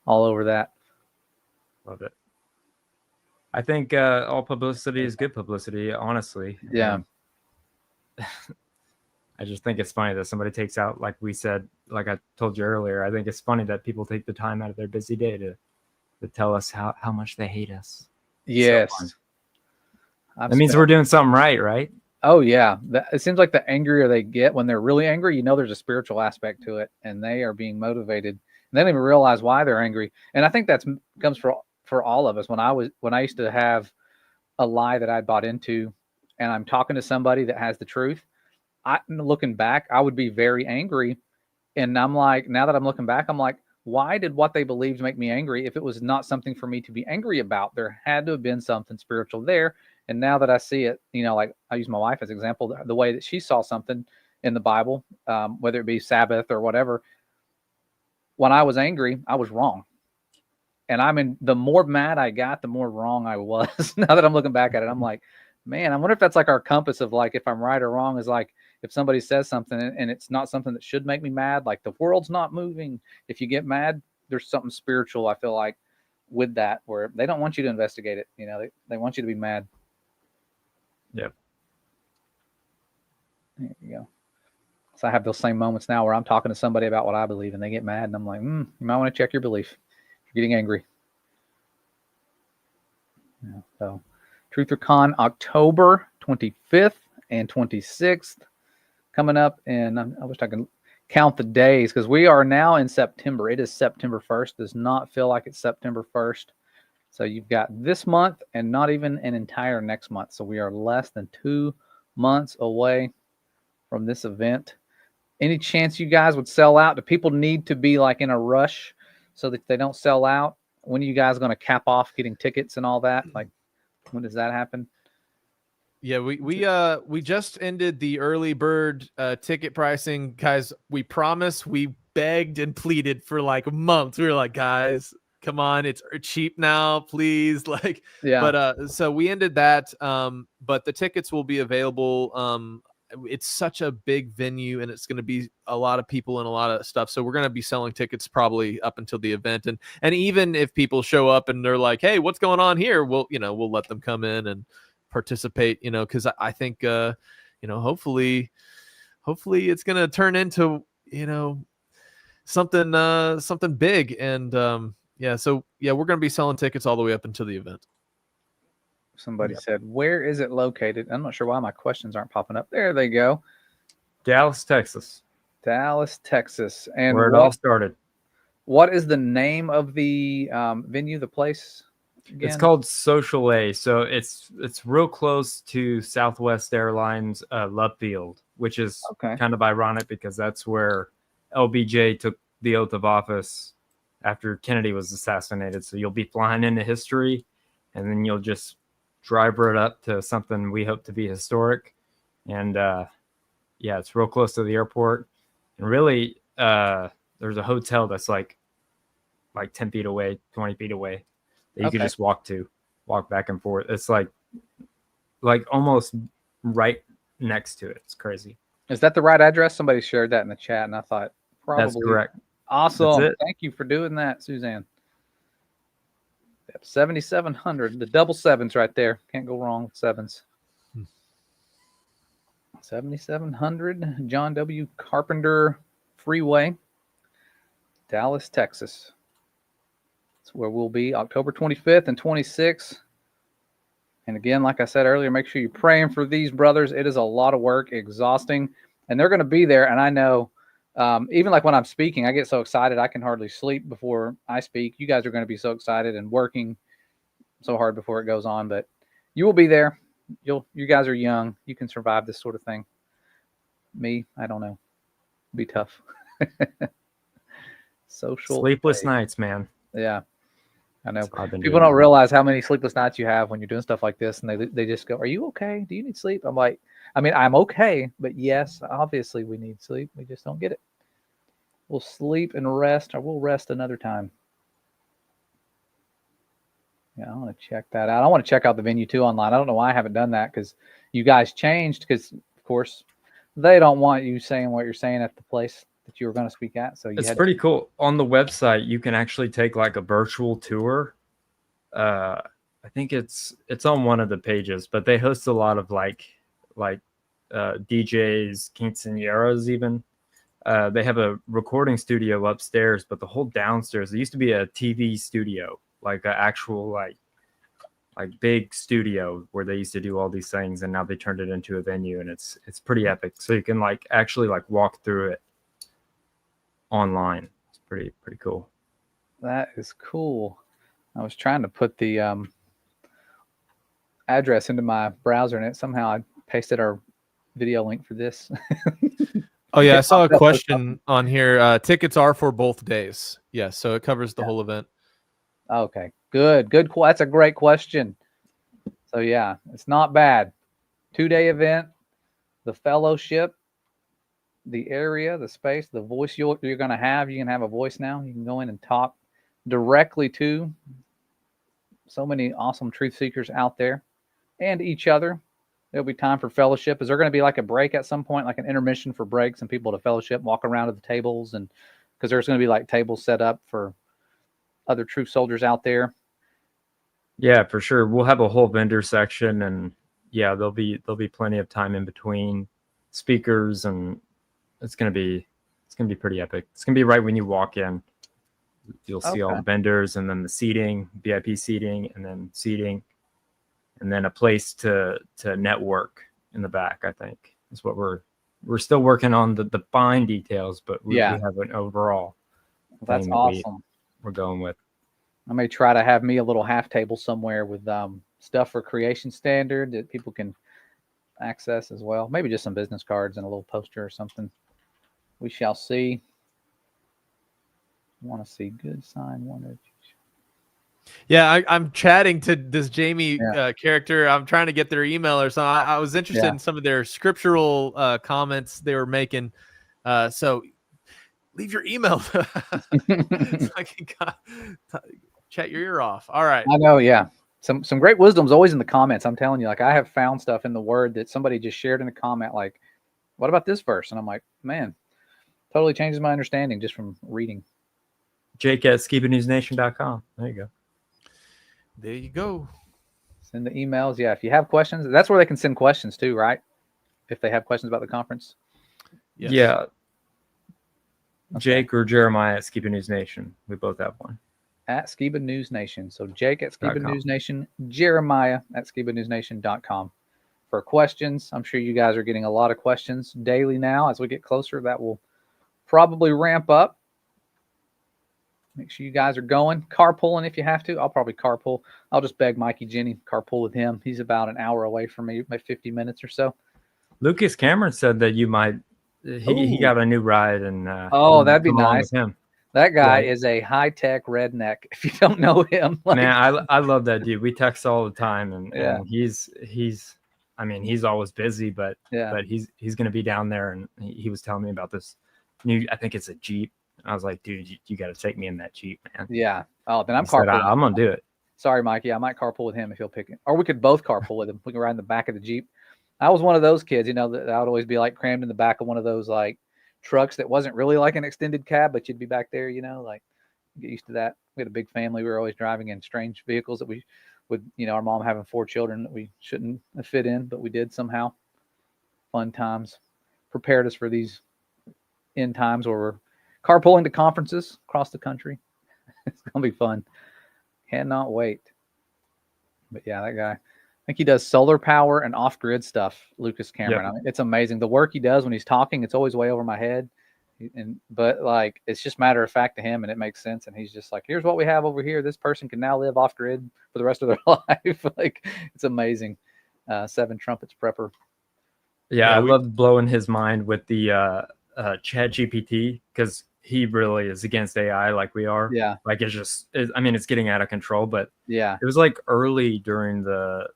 over that. Love it. I think all publicity is good publicity, honestly. Yeah. I just think it's funny that somebody takes out, like we said, like I told you earlier, I think it's funny that people take the time out of their busy day to tell us how much they hate us. Yes. That means we're doing something right? Oh yeah. It seems like the angrier they get when they're really angry, you know, there's a spiritual aspect to it, and they are being motivated. And they don't even realize why they're angry. And I think that comes for all of us. When I used to have a lie that I bought into, and I'm talking to somebody that has the truth, looking back, I would be very angry. And I'm like, now that I'm looking back, I'm like, why did what they believed make me angry? If it was not something for me to be angry about, there had to have been something spiritual there. And now that I see it, you know, like I use my wife as an example, the way that she saw something in the Bible, whether it be Sabbath or whatever, when I was angry, I was wrong. And the more mad I got, the more wrong I was. Now that I'm looking back at it, I'm like, man, I wonder if that's like our compass of like, if I'm right or wrong, is like, if somebody says something and it's not something that should make me mad, like the world's not moving. If you get mad, there's something spiritual, I feel like, with that, where they don't want you to investigate it. You know, they want you to be mad. Yep. There you go. So I have those same moments now where I'm talking to somebody about what I believe and they get mad and I'm like, you might want to check your belief. You're getting angry. Yeah, so TrutherCon October 25th and 26th coming up. And I wish I could count the days because we are now in September. It is September 1st. Does not feel like it's September 1st. So you've got this month and not even an entire next month. So we are less than 2 months away from this event. Any chance you guys would sell out? Do people need to be like in a rush so that they don't sell out? When are you guys going to cap off getting tickets and all that? Like, when does that happen? Yeah, we just ended the early bird ticket pricing, guys. We promise. We begged and pleaded for like months. We were like, guys, come on, it's cheap now, please. Like, Yeah. But so we ended that. But the tickets will be available. It's such a big venue and it's going to be a lot of people and a lot of stuff. So we're going to be selling tickets probably up until the event. And even if people show up and they're like, hey, what's going on here? We'll let them come in and participate, cause I think, hopefully it's going to turn into, something big. And, so we're going to be selling tickets all the way up until the event. Somebody said, where is it located? I'm not sure why my questions aren't popping up. There they go. Dallas, Texas. Dallas, Texas. And where it all started. What is the name of the venue, the place? Again? It's called Social A. So it's real close to Southwest Airlines Love Field, which is kind of ironic because that's where LBJ took the oath of office after Kennedy was assassinated. So you'll be flying into history and then you'll just drive right up to something we hope to be historic. And it's real close to the airport. And really, there's a hotel that's like 10 feet away, 20 feet away that you could just walk back and forth. It's like almost right next to it. It's crazy. Is that the right address? Somebody shared that in the chat and I thought probably. That's correct. Awesome. Thank you for doing that, Suzanne. 7,700, the double sevens right there. Can't go wrong with sevens. 7,700 John W. Carpenter Freeway, Dallas, Texas. That's where we'll be October 25th and 26th. And again, like I said earlier, make sure you're praying for these brothers. It is a lot of work, exhausting, and they're going to be there. And I know, even like when I'm speaking, I get so excited I can hardly sleep before I speak. You guys are going to be so excited and working so hard before it goes on, but you will be there. You guys are young. You can survive this sort of thing. Me, I don't know. It'll be tough. Sleepless nights, man. Yeah, I know. People don't realize how many sleepless nights you have when you're doing stuff like this, and they just go, "Are you okay? Do you need sleep?" I'm like, I'm okay, but yes, obviously we need sleep. We just don't get it. We'll sleep and rest, or we'll rest another time. Yeah, I want to check that out. I want to check out the venue too online. I don't know why I haven't done that because you guys changed. Because of course, they don't want you saying what you're saying at the place that you were going to speak at. So it's pretty cool. On the website, you can actually take like a virtual tour. I think it's on one of the pages, but they host a lot of like DJs, quinceañeras even. They have a recording studio upstairs, but the whole downstairs, there used to be a TV studio, like an actual like big studio where they used to do all these things, and now they turned it into a venue, and it's pretty epic. So you can like actually like walk through it online. It's pretty cool. That is cool. I was trying to put the address into my browser, and somehow I pasted our video link for this. Oh yeah, I saw a question on here. Tickets are for both days. Yes, so it covers the whole event. Okay, good. That's a great question. So yeah, it's not bad. 2-day event, the fellowship, the area, the space, the voice you're going to have. You can have a voice now. You can go in and talk directly to so many awesome truth seekers out there and each other. There'll be time for fellowship. Is there going to be like a break at some point, like an intermission for breaks and people to fellowship, walk around to the tables? And because there's going to be like tables set up for other truth soldiers out there. Yeah, for sure. We'll have a whole vendor section, and yeah, there'll be plenty of time in between speakers, and it's gonna be pretty epic. It's gonna be right when you walk in. You'll see all the vendors, and then the seating, VIP seating, and then a place to network in the back. I think is what we're still working on the fine details, but we have an overall. That's awesome. We're going with. I may try to have me a little half table somewhere with stuff for CreationStandard that people can access as well. Maybe just some business cards and a little poster or something. We shall see. Want to see good sign one. Yeah, I'm chatting to this Jamie character. I'm trying to get their email or something. I was interested in some of their scriptural comments they were making. So leave your email. So I can chat your ear off. All right. I know. Yeah. Some great wisdom's always in the comments. I'm telling you, like I have found stuff in the word that somebody just shared in a comment. Like, what about this verse? And I'm like, man, totally changes my understanding just from reading. Jake at SkibaNewsNation.com. There you go. There you go. Send the emails. Yeah. If you have questions, that's where they can send questions too, right? If they have questions about the conference. Yes. Yeah. Jake or Jeremiah at Skiba News Nation. We both have one. At Skiba News Nation. So Jake at Skiba News Nation, Jeremiah at SkibaNewsNation.com for questions. I'm sure you guys are getting a lot of questions daily now. As we get closer, that will probably ramp up. Make sure you guys are going. Carpooling if you have to. I'll probably carpool. I'll just beg Mikey Jenny, carpool with him. He's about an hour away from me, maybe 50 minutes or so. Lucas Cameron said that you might. He got a new ride, and that'd be nice. Him. That guy is a high-tech redneck. If you don't know him, like, man, I love that dude. We text all the time, and he's. I mean, he's always busy, but he's going to be down there, and he was telling me about this new. I think it's a Jeep. I was like, dude, you got to take me in that Jeep, man. Yeah. Oh, then I'm carpooling. I'm going to do it. Sorry, Mikey. I might carpool with him if he'll pick it. Or we could both carpool with him. We can ride in the back of the Jeep. I was one of those kids, that I would always be like crammed in the back of one of those like trucks that wasn't really like an extended cab, but you'd be back there, like get used to that. We had a big family. We were always driving in strange vehicles that we would, our mom having 4 children that we shouldn't have fit in, but we did somehow. Fun times. Prepared us for these end times where we're carpooling to conferences across the country. It's going to be fun. Cannot wait. But yeah, that guy, I think he does solar power and off-grid stuff, Lucas Cameron. I mean, it's amazing. The work he does when he's talking, it's always way over my head. But like, it's just matter of fact to him, and it makes sense. And he's just like, here's what we have over here. This person can now live off-grid for the rest of their life. Like, it's amazing. 7 trumpets prepper. Yeah, I love blowing his mind with the Chat GPT, because he really is against AI like we are. Yeah. Like it's getting out of control, but yeah, it was like early during the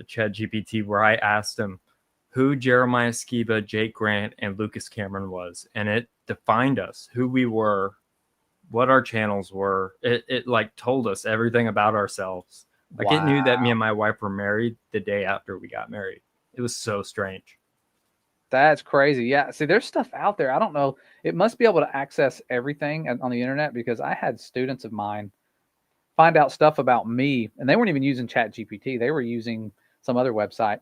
Chat GPT where I asked him who Jeremiah Skiba, Jake Grant, and Lucas Cameron was. And it defined us, who we were, what our channels were. It like told us everything about ourselves. Like It knew that me and my wife were married the day after we got married. It was so strange. That's crazy. Yeah. See, there's stuff out there. I don't know. It must be able to access everything on the internet, because I had students of mine find out stuff about me, and they weren't even using Chat GPT. They were using some other website,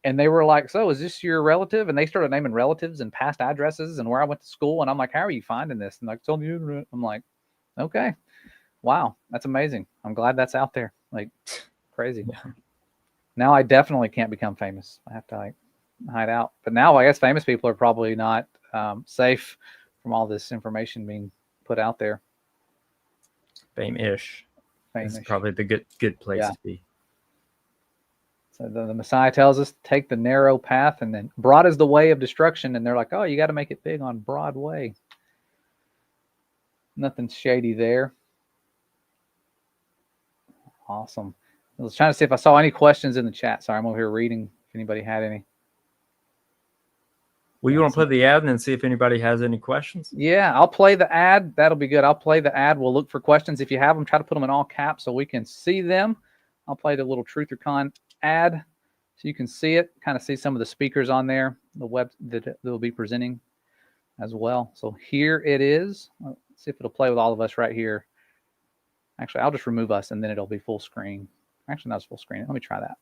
And they were like, so is this your relative? And they started naming relatives and past addresses and where I went to school. And I'm like, how are you finding this? And like, it's on the internet. I'm like, okay, wow, that's amazing. I'm glad that's out there. Like, crazy. Yeah. Now I definitely can't become famous. I have to like hide out. But now I guess famous people are probably not safe from all this information being put out there. Fame-ish. It's Fame-ish. probably the good place Yeah. to be. So the Messiah tells us, take the narrow path, and then broad is the way of destruction. And they're like, oh, you got to make it big on Broadway. Nothing shady there. Awesome. I was trying to see if I saw any questions in the chat. Sorry, I'm over here reading if anybody had any. Well, you want to play the ad and then see if anybody has any questions? Yeah, I'll play the ad. That'll be good. I'll play the ad. We'll look for questions. If you have them, try to put them in all caps so we can see them. I'll play the little TrutherCon ad so you can see it, kind of see some of the speakers on there, the web that they'll be presenting as well. So here it is. Let's see if it'll play with all of us right here. Actually, I'll just remove us and then it'll be full screen. Actually, not full screen. Let me try that.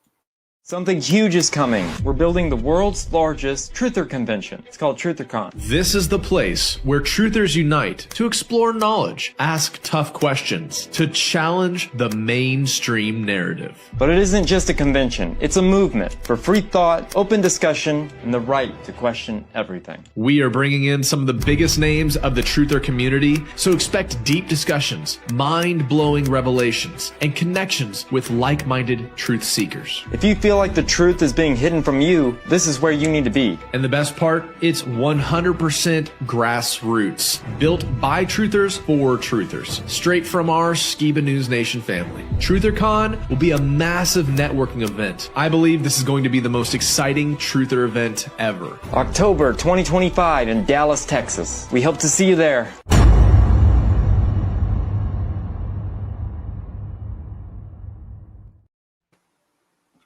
Something huge is coming. We're building the world's largest truther convention. It's called TrutherCon. This is the place where truthers unite to explore knowledge, ask tough questions, to challenge the mainstream narrative. But it isn't just a convention. It's a movement for free thought, open discussion, and the right to question everything. We are bringing in some of the biggest names of the truther community, so expect deep discussions, mind-blowing revelations, and connections with like-minded truth seekers. If you feel like the truth is being hidden from you, this is where you need to be. And the best part, it's 100% grassroots, built by truthers for truthers, straight from our Skiba News Nation family. TrutherCon will be a massive networking event. I believe this is going to be the most exciting truther event ever. October 2025 in Dallas, Texas. We hope to see you there.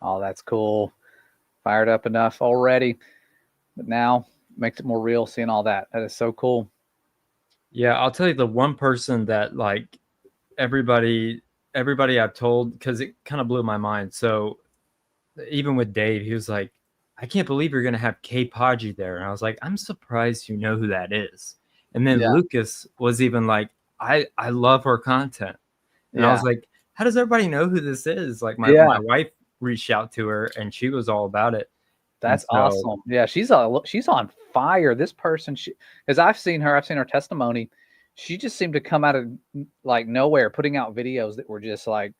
Oh, that's cool. Fired up enough already. But now makes it more real seeing all that. That is so cool. Yeah, I'll tell you the one person that like everybody I've told, because it kind of blew my mind. So even with Dave, he was like, I can't believe you're going to have Kay Podgy there. And I was like, I'm surprised you know who that is. And then Lucas was even like, I love her content. And I was like, how does everybody know who this is? Like my wife reached out to her and she was all about it. That's awesome. Yeah, she's on fire. This person, as I've seen her testimony. She just seemed to come out of like nowhere, putting out videos that were just like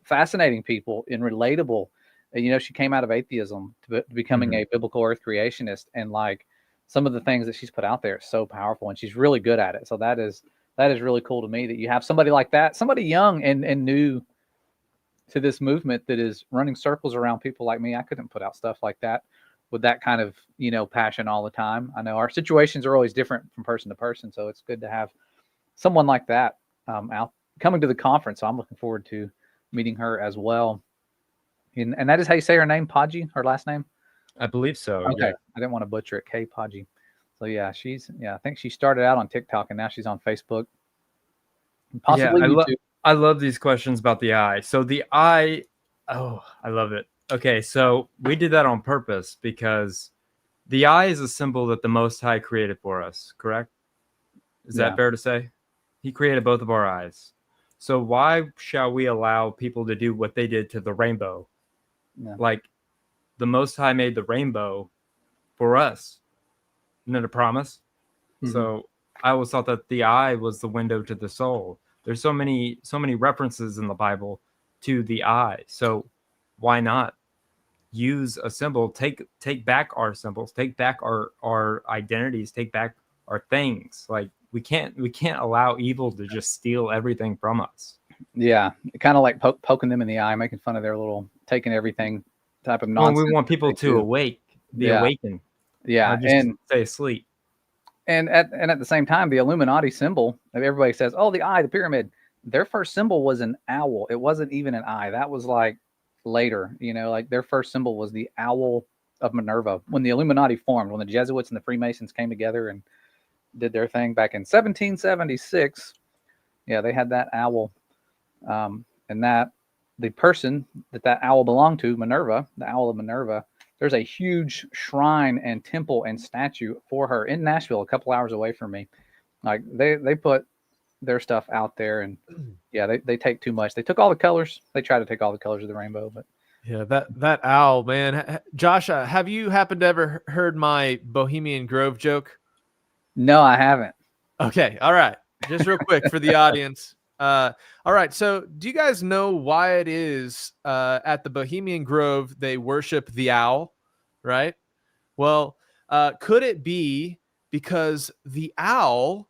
fascinating people and relatable. And, you know, she came out of atheism to becoming a biblical earth creationist, and like some of the things that she's put out there is so powerful, and she's really good at it. So that is really cool to me that you have somebody like that, somebody young and new to this movement that is running circles around people like me. I couldn't put out stuff like that with that kind of, you know, passion all the time. I know our situations are always different from person to person, so it's good to have someone like that out coming to the conference. So I'm looking forward to meeting her as well. And that is how you say her name, Podgy, her last name? I believe so. Okay. Yeah. I didn't want to butcher it. Kay Podgy. So yeah, I think she started out on TikTok and now she's on Facebook. Possibly YouTube. I love these questions about the eye. So the eye, oh, I love it. Okay, so we did that on purpose because the eye is a symbol that the Most High created for us, correct? Is that fair to say? He created both of our eyes. So why shall we allow people to do what they did to the rainbow? Yeah. Like the Most High made the rainbow for us. Isn't it a promise? So I always thought that the eye was the window to the soul. There's so many references in the Bible to the eye. So why not use a symbol? Take back our symbols, take back our identities, take back our things. Like we can't allow evil to just steal everything from us. Yeah, kind of like poking them in the eye, making fun of their little taking everything type of nonsense. Well, we want people to awaken. Yeah, and stay asleep. And at the same time, the Illuminati symbol, everybody says, oh, the eye, the pyramid. Their first symbol was an owl. It wasn't even an eye. That was like later, you know, like their first symbol was the owl of Minerva. When the Illuminati formed, when the Jesuits and the Freemasons came together and did their thing back in 1776, yeah, they had that owl. And that the person that owl belonged to, Minerva, the owl of Minerva, there's a huge shrine and temple and statue for her in Nashville, a couple hours away from me. Like they put their stuff out there, and yeah, they take too much. They took all the colors. They try to take all the colors of the rainbow, but Yeah, that owl, man. Josh, have you happened to ever heard my Bohemian Grove joke? no, I haven't. Okay, all right. Just real quick for the audience. All right, so do you guys know why it is at the Bohemian Grove they worship the owl, right? Well, could it be because the owl,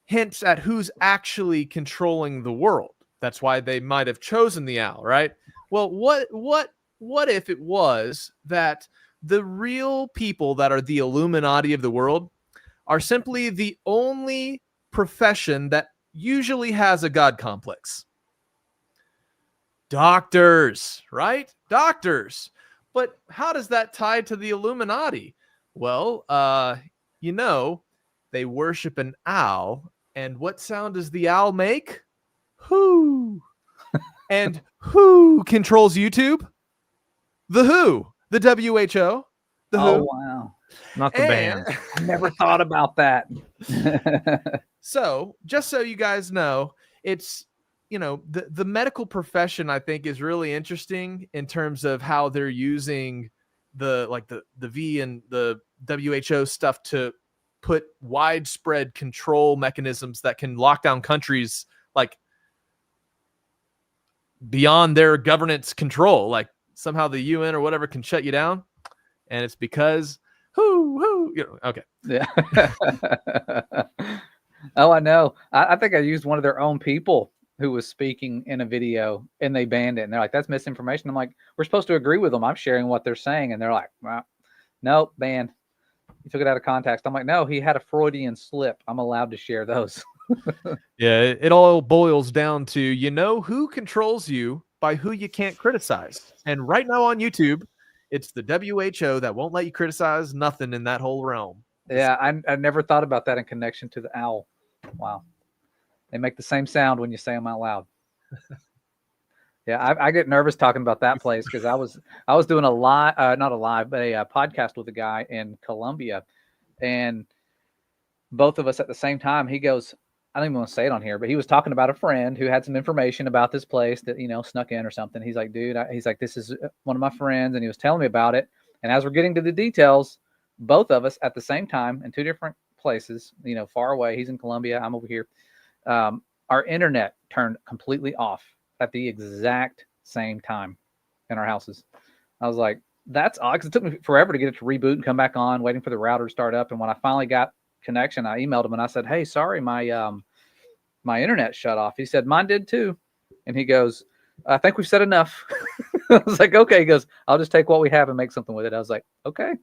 hints at who's actually controlling the world? That's why they might have chosen the owl, right? Well, what if it was that the real people that are the Illuminati of the world are simply the only profession that usually has a God complex? Doctors, right? Doctors. But how does that tie to the Illuminati? Well, they worship an owl, and what sound does the owl make? Who? And who controls YouTube? The Who, the WHO, the Oh, Who. wow. Not the band. I never thought about that. So, just so you guys know, it's the medical profession, I think, is really interesting in terms of how they're using the V and the WHO stuff to put widespread control mechanisms that can lock down countries like beyond their governance control. Like somehow the UN or whatever can shut you down, and it's because okay. Yeah. Oh, I know. I think I used one of their own people who was speaking in a video, and they banned it. And they're like, "That's misinformation." I'm like, "We're supposed to agree with them. I'm sharing what they're saying." And they're like, "Well, nope, banned. You took it out of context." I'm like, "No, he had a Freudian slip. I'm allowed to share those." Yeah, it all boils down to, who controls you by who you can't criticize. And right now on YouTube, it's the WHO that won't let you criticize nothing in that whole realm. Yeah, I never thought about that in connection to the owl. Wow. They make the same sound when you say them out loud. Yeah, I get nervous talking about that place because I was doing a live, not a live, but a podcast with a guy in Colombia, and both of us at the same time. He goes, I don't even want to say it on here, but he was talking about a friend who had some information about this place that snuck in or something. He's like, dude, he's like, this is one of my friends, and he was telling me about it. And as we're getting to the details, both of us at the same time in two different places, far away. He's in Colombia, I'm over here. Our internet turned completely off at the exact same time in our houses. I was like, that's odd, because it took me forever to get it to reboot and come back on, waiting for the router to start up. And when I finally got connection, I emailed him and I said, hey, sorry, my internet shut off. He said, mine did too. And he goes, I think we've said enough. I was like, okay. He goes, I'll just take what we have and make something with it. I was like, okay.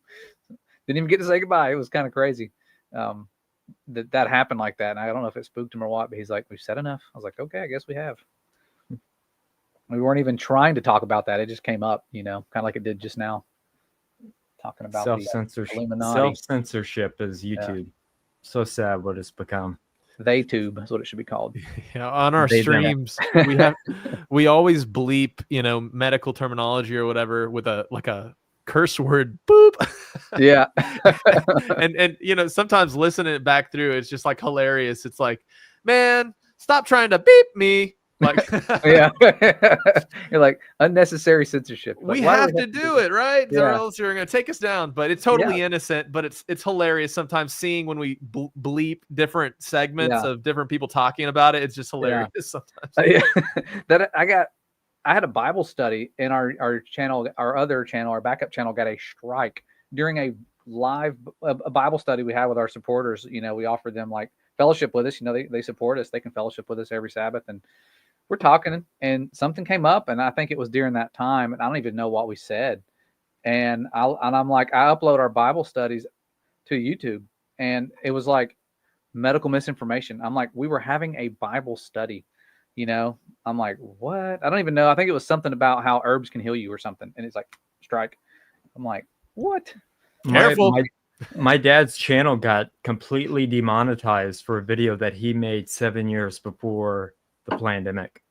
Didn't even get to say goodbye. It was kind of crazy. That happened like that. And I don't know if it spooked him or what, but he's like, we've said enough. I was like, okay, I guess we have. We weren't even trying to talk about that. It just came up, kind of like it did just now. Talking about self-censorship. Illuminati. Self-censorship is YouTube. Yeah. So sad what it's become. TheTube is what it should be called. Yeah, on our streams, we always bleep, medical terminology or whatever with a curse word, boop. Yeah. and sometimes listening it back through, it's just like hilarious. It's like, man, stop trying to beep me. Like, yeah. You're like, unnecessary censorship. Like, we have to do it, right? Yeah. Or else you're going to take us down. But it's totally innocent. But it's hilarious sometimes seeing when we bleep different segments of different people talking about it. It's just hilarious sometimes. I had a Bible study in our channel, our other channel, our backup channel got a strike during a live a Bible study we had with our supporters. We offered them like fellowship with us. They support us. They can fellowship with us every Sabbath, and we're talking, and something came up, and I think it was during that time, and I don't even know what we said. And I'm like, I upload our Bible studies to YouTube, and it was like medical misinformation. I'm like, we were having a Bible study, I'm like, what? I don't even know. I think it was something about how herbs can heal you or something. And it's like, strike. I'm like, what? Careful. My dad's channel got completely demonetized for a video that he made 7 years before the pandemic.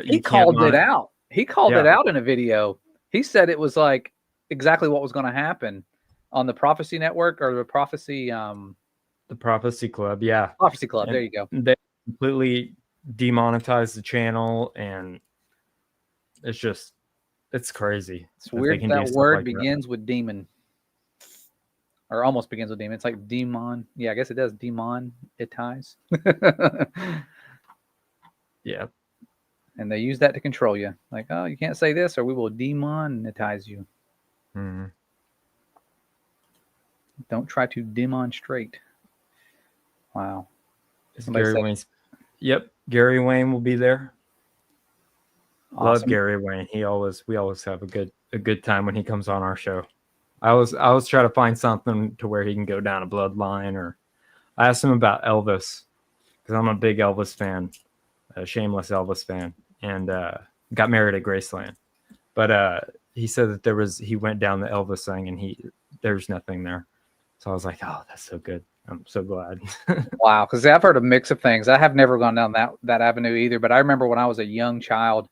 He called it out. He called it out in a video. He said it was like exactly what was going to happen on the Prophecy Network or the Prophecy The Prophecy Club, yeah. Prophecy Club. And There you go. they completely demonetized the channel, and it's crazy. It's that they weird can that do stuff word like that. begins with demon, or almost begins with demon. It's like demon. Yeah, I guess it does. Demon. It ties. Yeah. And they use that to control you. Like, oh, you can't say this, or we will demonetize you. Mhm. Don't try to demonstrate. Wow. Is Somebody Gary said, Wayne's? Yep, Gary Wayne will be there. Love awesome. Gary Wayne. We always have a good time when he comes on our show. I always try to find something to where he can go down a bloodline, or I asked him about Elvis because I'm a big Elvis fan, a shameless Elvis fan, and got married at Graceland. But he said that he went down the Elvis thing and there's nothing there. So I was like, oh, that's so good. I'm so glad. Wow, because I've heard a mix of things. I have never gone down that avenue either. But I remember when I was a young child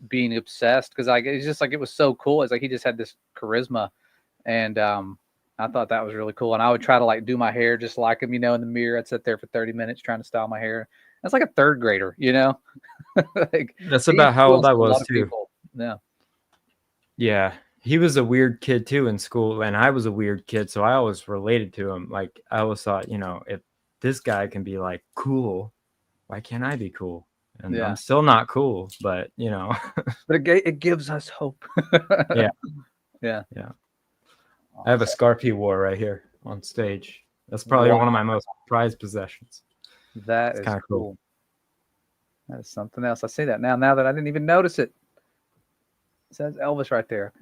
being obsessed because it's just like it was so cool. It's like he just had this charisma, and I thought that was really cool. And I would try to like do my hair just like him, in the mirror. I'd sit there for 30 minutes trying to style my hair. That's like a third grader, like That's he about how old influenced I a lot was of too. people. Yeah. Yeah, he was a weird kid too in school, and I was a weird kid, so I always related to him. Like I always thought, if this guy can be like cool, why can't I be cool? And Yeah. I'm still not cool, but But it gives us hope. Yeah. Yeah. Yeah. I have a scarf he wore right here on stage. That's probably one of my most prized possessions. That It's is kind of cool. That is something else. I see that now that I didn't even notice it. It says Elvis right there.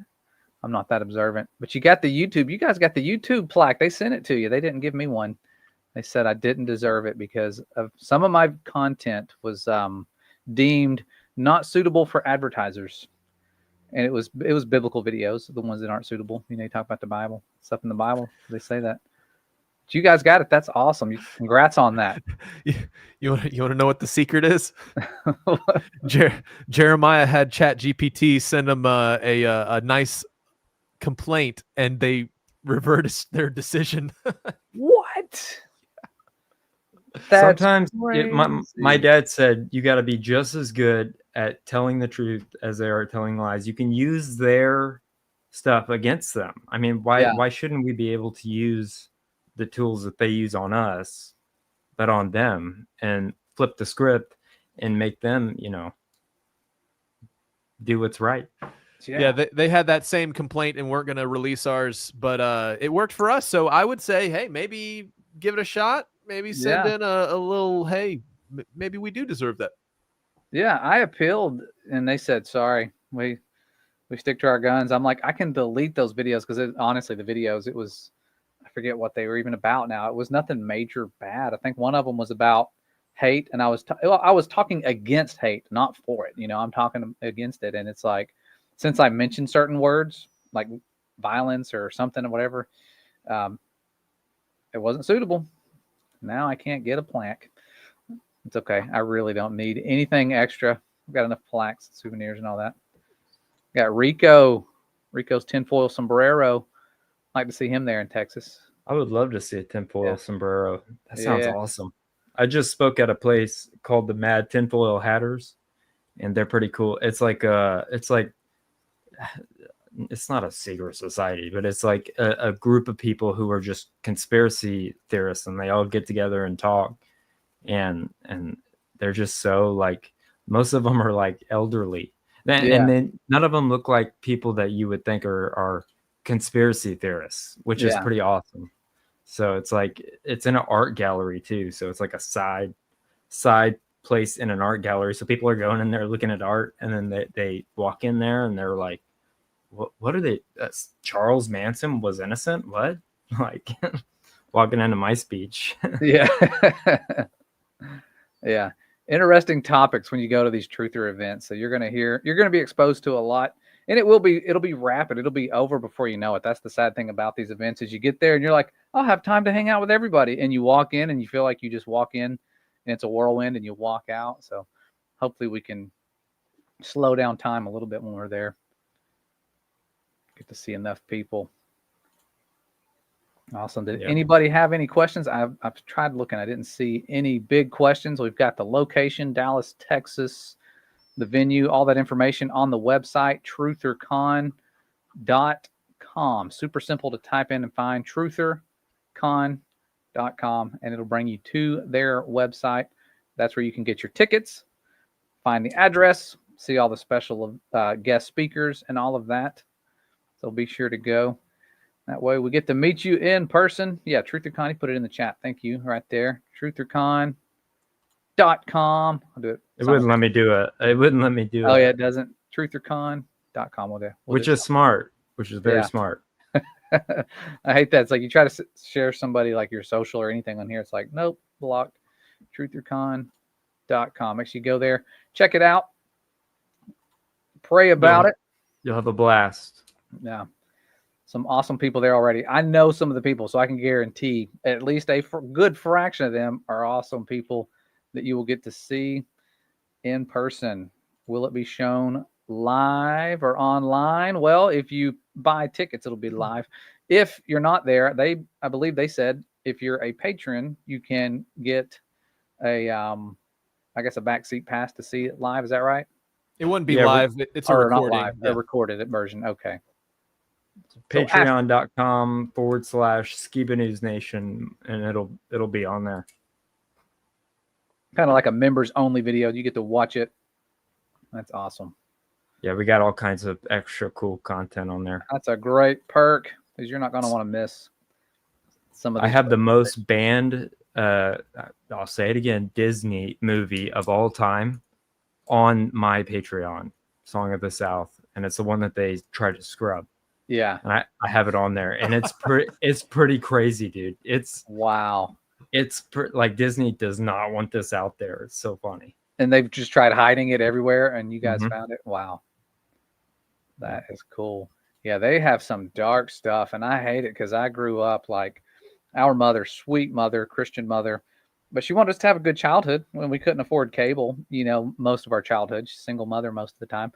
I'm not that observant, but you got the YouTube. You guys got the YouTube plaque. They sent it to you. They didn't give me one. They said I didn't deserve it because of some of my content was deemed not suitable for advertisers, and it was biblical videos, the ones that aren't suitable. You talk about the Bible, stuff in the Bible. They say that. But you guys got it. That's awesome. Congrats on that. You want to know what the secret is? Jeremiah had ChatGPT send him a nice complaint, and they reverted their decision. What? That's Sometimes crazy. my dad said you got to be just as good at telling the truth as they are telling lies. You can use their stuff against them. I mean, why shouldn't we be able to use the tools that they use on us, but on them, and flip the script and make them, do what's right? Yeah, they had that same complaint and weren't going to release ours, but it worked for us. So I would say, hey, maybe give it a shot. Maybe send in a little, hey, maybe we do deserve that. Yeah, I appealed and they said, sorry, we stick to our guns. I'm like, I can delete those videos because honestly, the videos, I forget what they were even about now. It was nothing major bad. I think one of them was about hate, and I was talking against hate, not for it. I'm talking against it, and it's like, since I mentioned certain words like violence or something or whatever, it wasn't suitable. Now I can't get a plaque. It's okay. I really don't need anything extra. I've got enough plaques, souvenirs, and all that. Got Rico's tinfoil sombrero. I'd like to see him there in Texas. I would love to see a tinfoil sombrero. That sounds awesome. I just spoke at a place called the Mad Tinfoil Hatters, and they're pretty cool. It's not a secret society, but it's like a group of people who are just conspiracy theorists, and they all get together and talk, and they're just so like, most of them are like elderly, and then none of them look like people that you would think are conspiracy theorists, which is pretty awesome. So it's like, it's in an art gallery too, so it's like a side place in an art gallery, so people are going in there looking at art, and then they walk in there and they're like, what are they? Charles Manson was innocent? What? Like, walking into my speech. Yeah. Yeah. Interesting topics when you go to these truther events. So you're going to be exposed to a lot, and it'll be rapid. It'll be over before you know it. That's the sad thing about these events is you get there and you're like, I'll have time to hang out with everybody. And you walk in and you feel like you just walk in and it's a whirlwind and you walk out. So hopefully we can slow down time a little bit when we're there. Get to see enough people. Awesome. Did Yeah. anybody have any questions? I've tried looking. I didn't see any big questions. We've got the location, Dallas, Texas, the venue, all that information on the website, TrutherCon.com. Super simple to type in and find, TrutherCon.com, and it'll bring you to their website. That's where you can get your tickets, find the address, see all the special guest speakers and all of that. So be sure to go. That way we get to meet you in person. Yeah, TrutherCon, you put it in the chat. Thank you, right there. TrutherCon.com. I'll do it. It wouldn't let me do it. It wouldn't let me do it. Oh, yeah, it doesn't. TrutherCon.com. Which is smart, which is very smart. I hate that. It's like you try to share somebody like your social or anything on here. It's like, nope, blocked. TrutherCon.com. Make sure you go there, check it out, pray about it. You'll have a blast. Yeah. Some awesome people there already. I know some of the people, so I can guarantee at least a good fraction of them are awesome people that you will get to see in person. Will it be shown live or online? Well, if you buy tickets, it'll be live. If you're not there, I believe they said if you're a patron, you can get a I guess a backseat pass to see it live. Is that right? It wouldn't be live. It's a recording. Not live, a recorded version. Okay. Patreon.com/Skiba News Nation, and it'll be on there. Kind of like a members only video. You get to watch it. That's awesome. Yeah, we got all kinds of extra cool content on there. That's a great perk because you're not going to want to miss some of. I have the most banned, I'll say it again, Disney movie of all time on my Patreon, Song of the South, and it's the one that they try to scrub. Yeah, and I have it on there, and it's pretty crazy, dude. It's wow. It's like Disney does not want this out there. It's so funny. And they've just tried hiding it everywhere, and you guys found it. Wow, that is cool. Yeah, they have some dark stuff, and I hate it because I grew up like our mother, sweet mother, Christian mother, but she wanted us to have a good childhood when we couldn't afford cable. You know, most of our childhood, she's a single mother most of the time.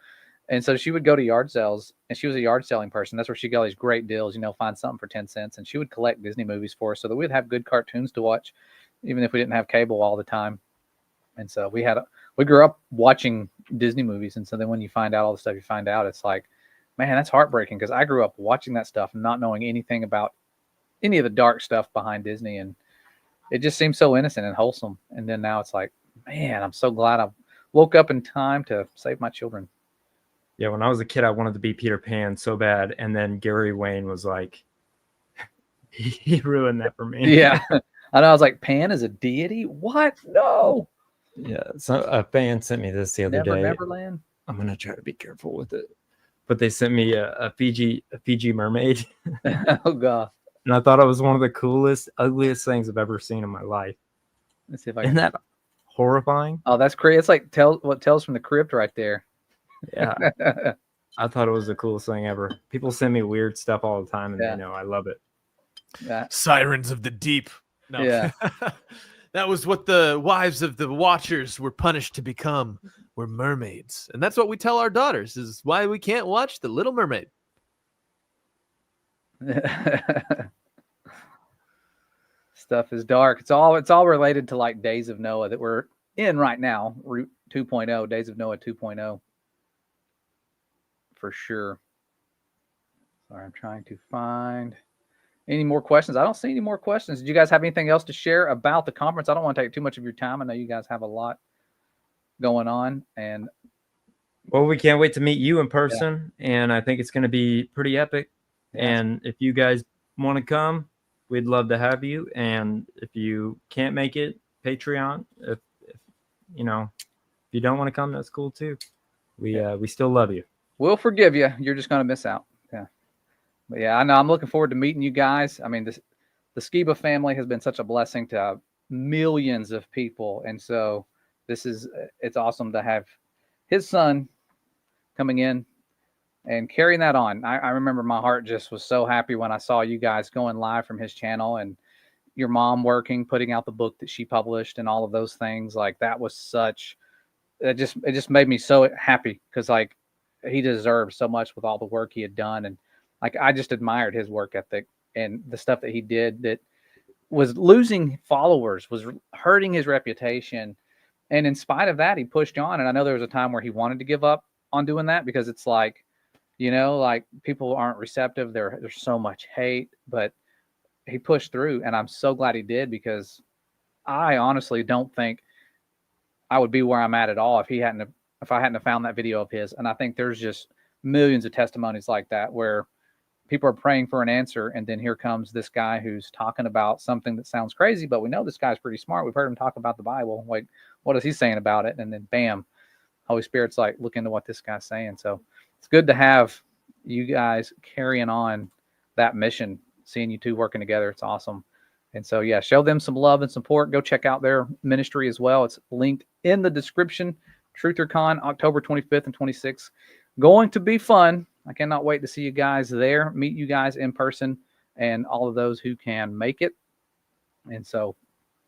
And so she would go to yard sales, and she was a yard selling person. That's where she got all these great deals, you know, find something for 10 cents. And she would collect Disney movies for us so that we'd have good cartoons to watch, even if we didn't have cable all the time. And so we grew up watching Disney movies. And so then when you find out all the stuff you find out, it's like, man, that's heartbreaking because I grew up watching that stuff and not knowing anything about any of the dark stuff behind Disney. And it just seems so innocent and wholesome. And then now it's like, man, I'm so glad I woke up in time to save my children. Yeah, when I was a kid, I wanted to be Peter Pan so bad. And then Gary Wayne was like, he ruined that for me. Yeah. I know. I was like, Pan is a deity? What? No. Yeah. So a fan sent me this the other day. Neverland. I'm going to try to be careful with it. But they sent me a Fiji mermaid. Oh, God. And I thought it was one of the coolest, ugliest things I've ever seen in my life. Let's see if I Isn't that horrifying? Oh, that's crazy. It's like Tales from the Crypt right there. Yeah. I thought it was the coolest thing ever. People send me weird stuff all the time, and they know I love it. Yeah. Sirens of the deep. No. Yeah. That was what the wives of the Watchers were punished to become, were mermaids. And that's what we tell our daughters, is why we can't watch The Little Mermaid. Stuff is dark. It's all related to like Days of Noah that we're in right now. Route 2.0, Days of Noah 2.0. For sure. Sorry, I'm trying to find any more questions. I don't see any more questions. Did you guys have anything else to share about the conference? I don't want to take too much of your time. I know you guys have a lot going on. And well, we can't wait to meet you in person. Yeah. And I think it's going to be pretty epic. Yeah. And if you guys want to come, we'd love to have you. And if you can't make it, Patreon, if you don't want to come, that's cool too. We still love you. We'll forgive you. You're just going to miss out. Yeah. But yeah, I know. I'm looking forward to meeting you guys. I mean, the Skiba family has been such a blessing to millions of people. And so it's awesome to have his son coming in and carrying that on. I remember my heart just was so happy when I saw you guys going live from his channel and your mom working, putting out the book that she published and all of those things. Like that was it just made me so happy because like he deserved so much with all the work he had done. And Like, I just admired his work ethic and the stuff that he did that was losing followers, was hurting his reputation. And in spite of that, he pushed on. And I know there was a time where he wanted to give up on doing that because it's like, like people aren't receptive. There's so much hate, but he pushed through. And I'm so glad he did, because I honestly don't think I would be where I'm at all if I hadn't have found that video of his. And I think there's just millions of testimonies like that where people are praying for an answer, and then here comes this guy who's talking about something that sounds crazy, but we know this guy's pretty smart. We've heard him talk about the Bible. Like, what is he saying about it? And then bam, Holy Spirit's like, look into what this guy's saying. So it's good to have you guys carrying on that mission, seeing you two working together. It's awesome. And so, yeah, show them some love and support. Go check out their ministry as well. It's linked in the description. TrutherCon, October 25th and 26th. Going to be fun. I cannot wait to see you guys there, meet you guys in person, and all of those who can make it. And so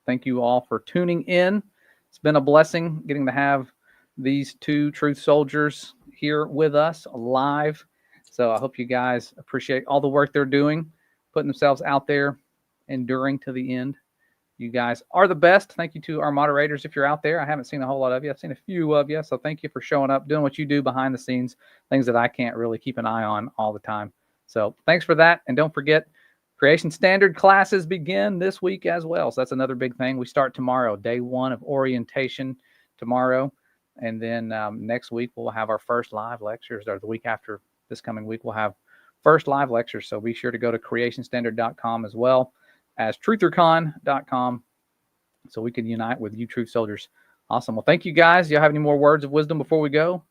thank you all for tuning in. It's been a blessing getting to have these two truth soldiers here with us live. So I hope you guys appreciate all the work they're doing, putting themselves out there, enduring to the end. You guys are the best. Thank you to our moderators. If you're out there, I haven't seen a whole lot of you. I've seen a few of you. So thank you for showing up, doing what you do behind the scenes, things that I can't really keep an eye on all the time. So thanks for that. And don't forget, Creation Standard classes begin this week as well. So that's another big thing. We start tomorrow, day 1 of orientation tomorrow. And then next week, we'll have our first live lectures, or the week after this coming week, we'll have first live lectures. So be sure to go to CreationStandard.com as well as TrutherCon.com, so we can unite with you truth soldiers. Awesome. Well, thank you guys. Y'all have any more words of wisdom before we go?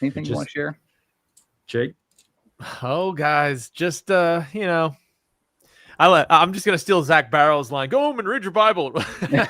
Anything you want to share? Jake? Oh, guys, just I'm just gonna steal Zach Barrow's line. Go home and read your Bible. Yeah.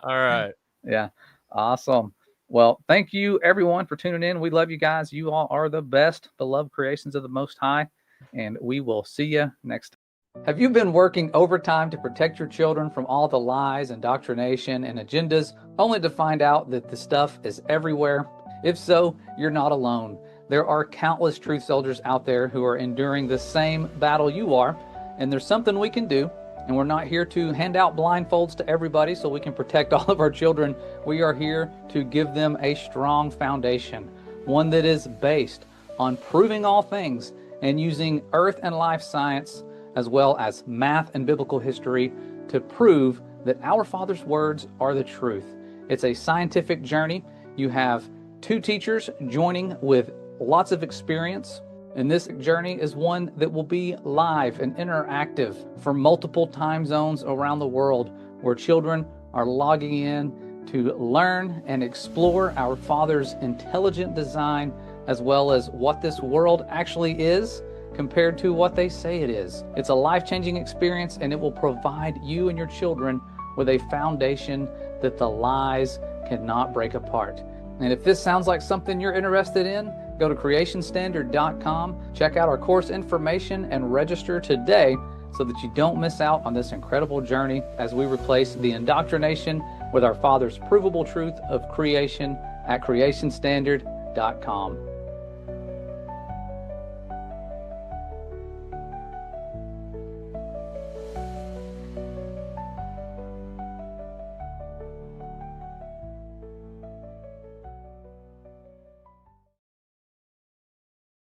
All right. Yeah. Awesome. Well, thank you everyone for tuning in. We love you guys. You all are the best, beloved creations of the Most High, and we will see you next time. Have you been working overtime to protect your children from all the lies, indoctrination, and agendas, only to find out that the stuff is everywhere? If so, you're not alone. There are countless truth soldiers out there who are enduring the same battle you are, and there's something we can do. And we're not here to hand out blindfolds to everybody so we can protect all of our children. We are here to give them a strong foundation, one that is based on proving all things and using earth and life science, as well as math and biblical history, to prove that our Father's words are the truth. It's a scientific journey. You have 2 teachers joining with lots of experience, and this journey is one that will be live and interactive for multiple time zones around the world, where children are logging in to learn and explore our Father's intelligent design, as well as what this world actually is compared to what they say it is. It's a life-changing experience, and it will provide you and your children with a foundation that the lies cannot break apart. And if this sounds like something you're interested in, go to CreationStandard.com, check out our course information, and register today so that you don't miss out on this incredible journey as we replace the indoctrination with our Father's provable truth of creation at CreationStandard.com.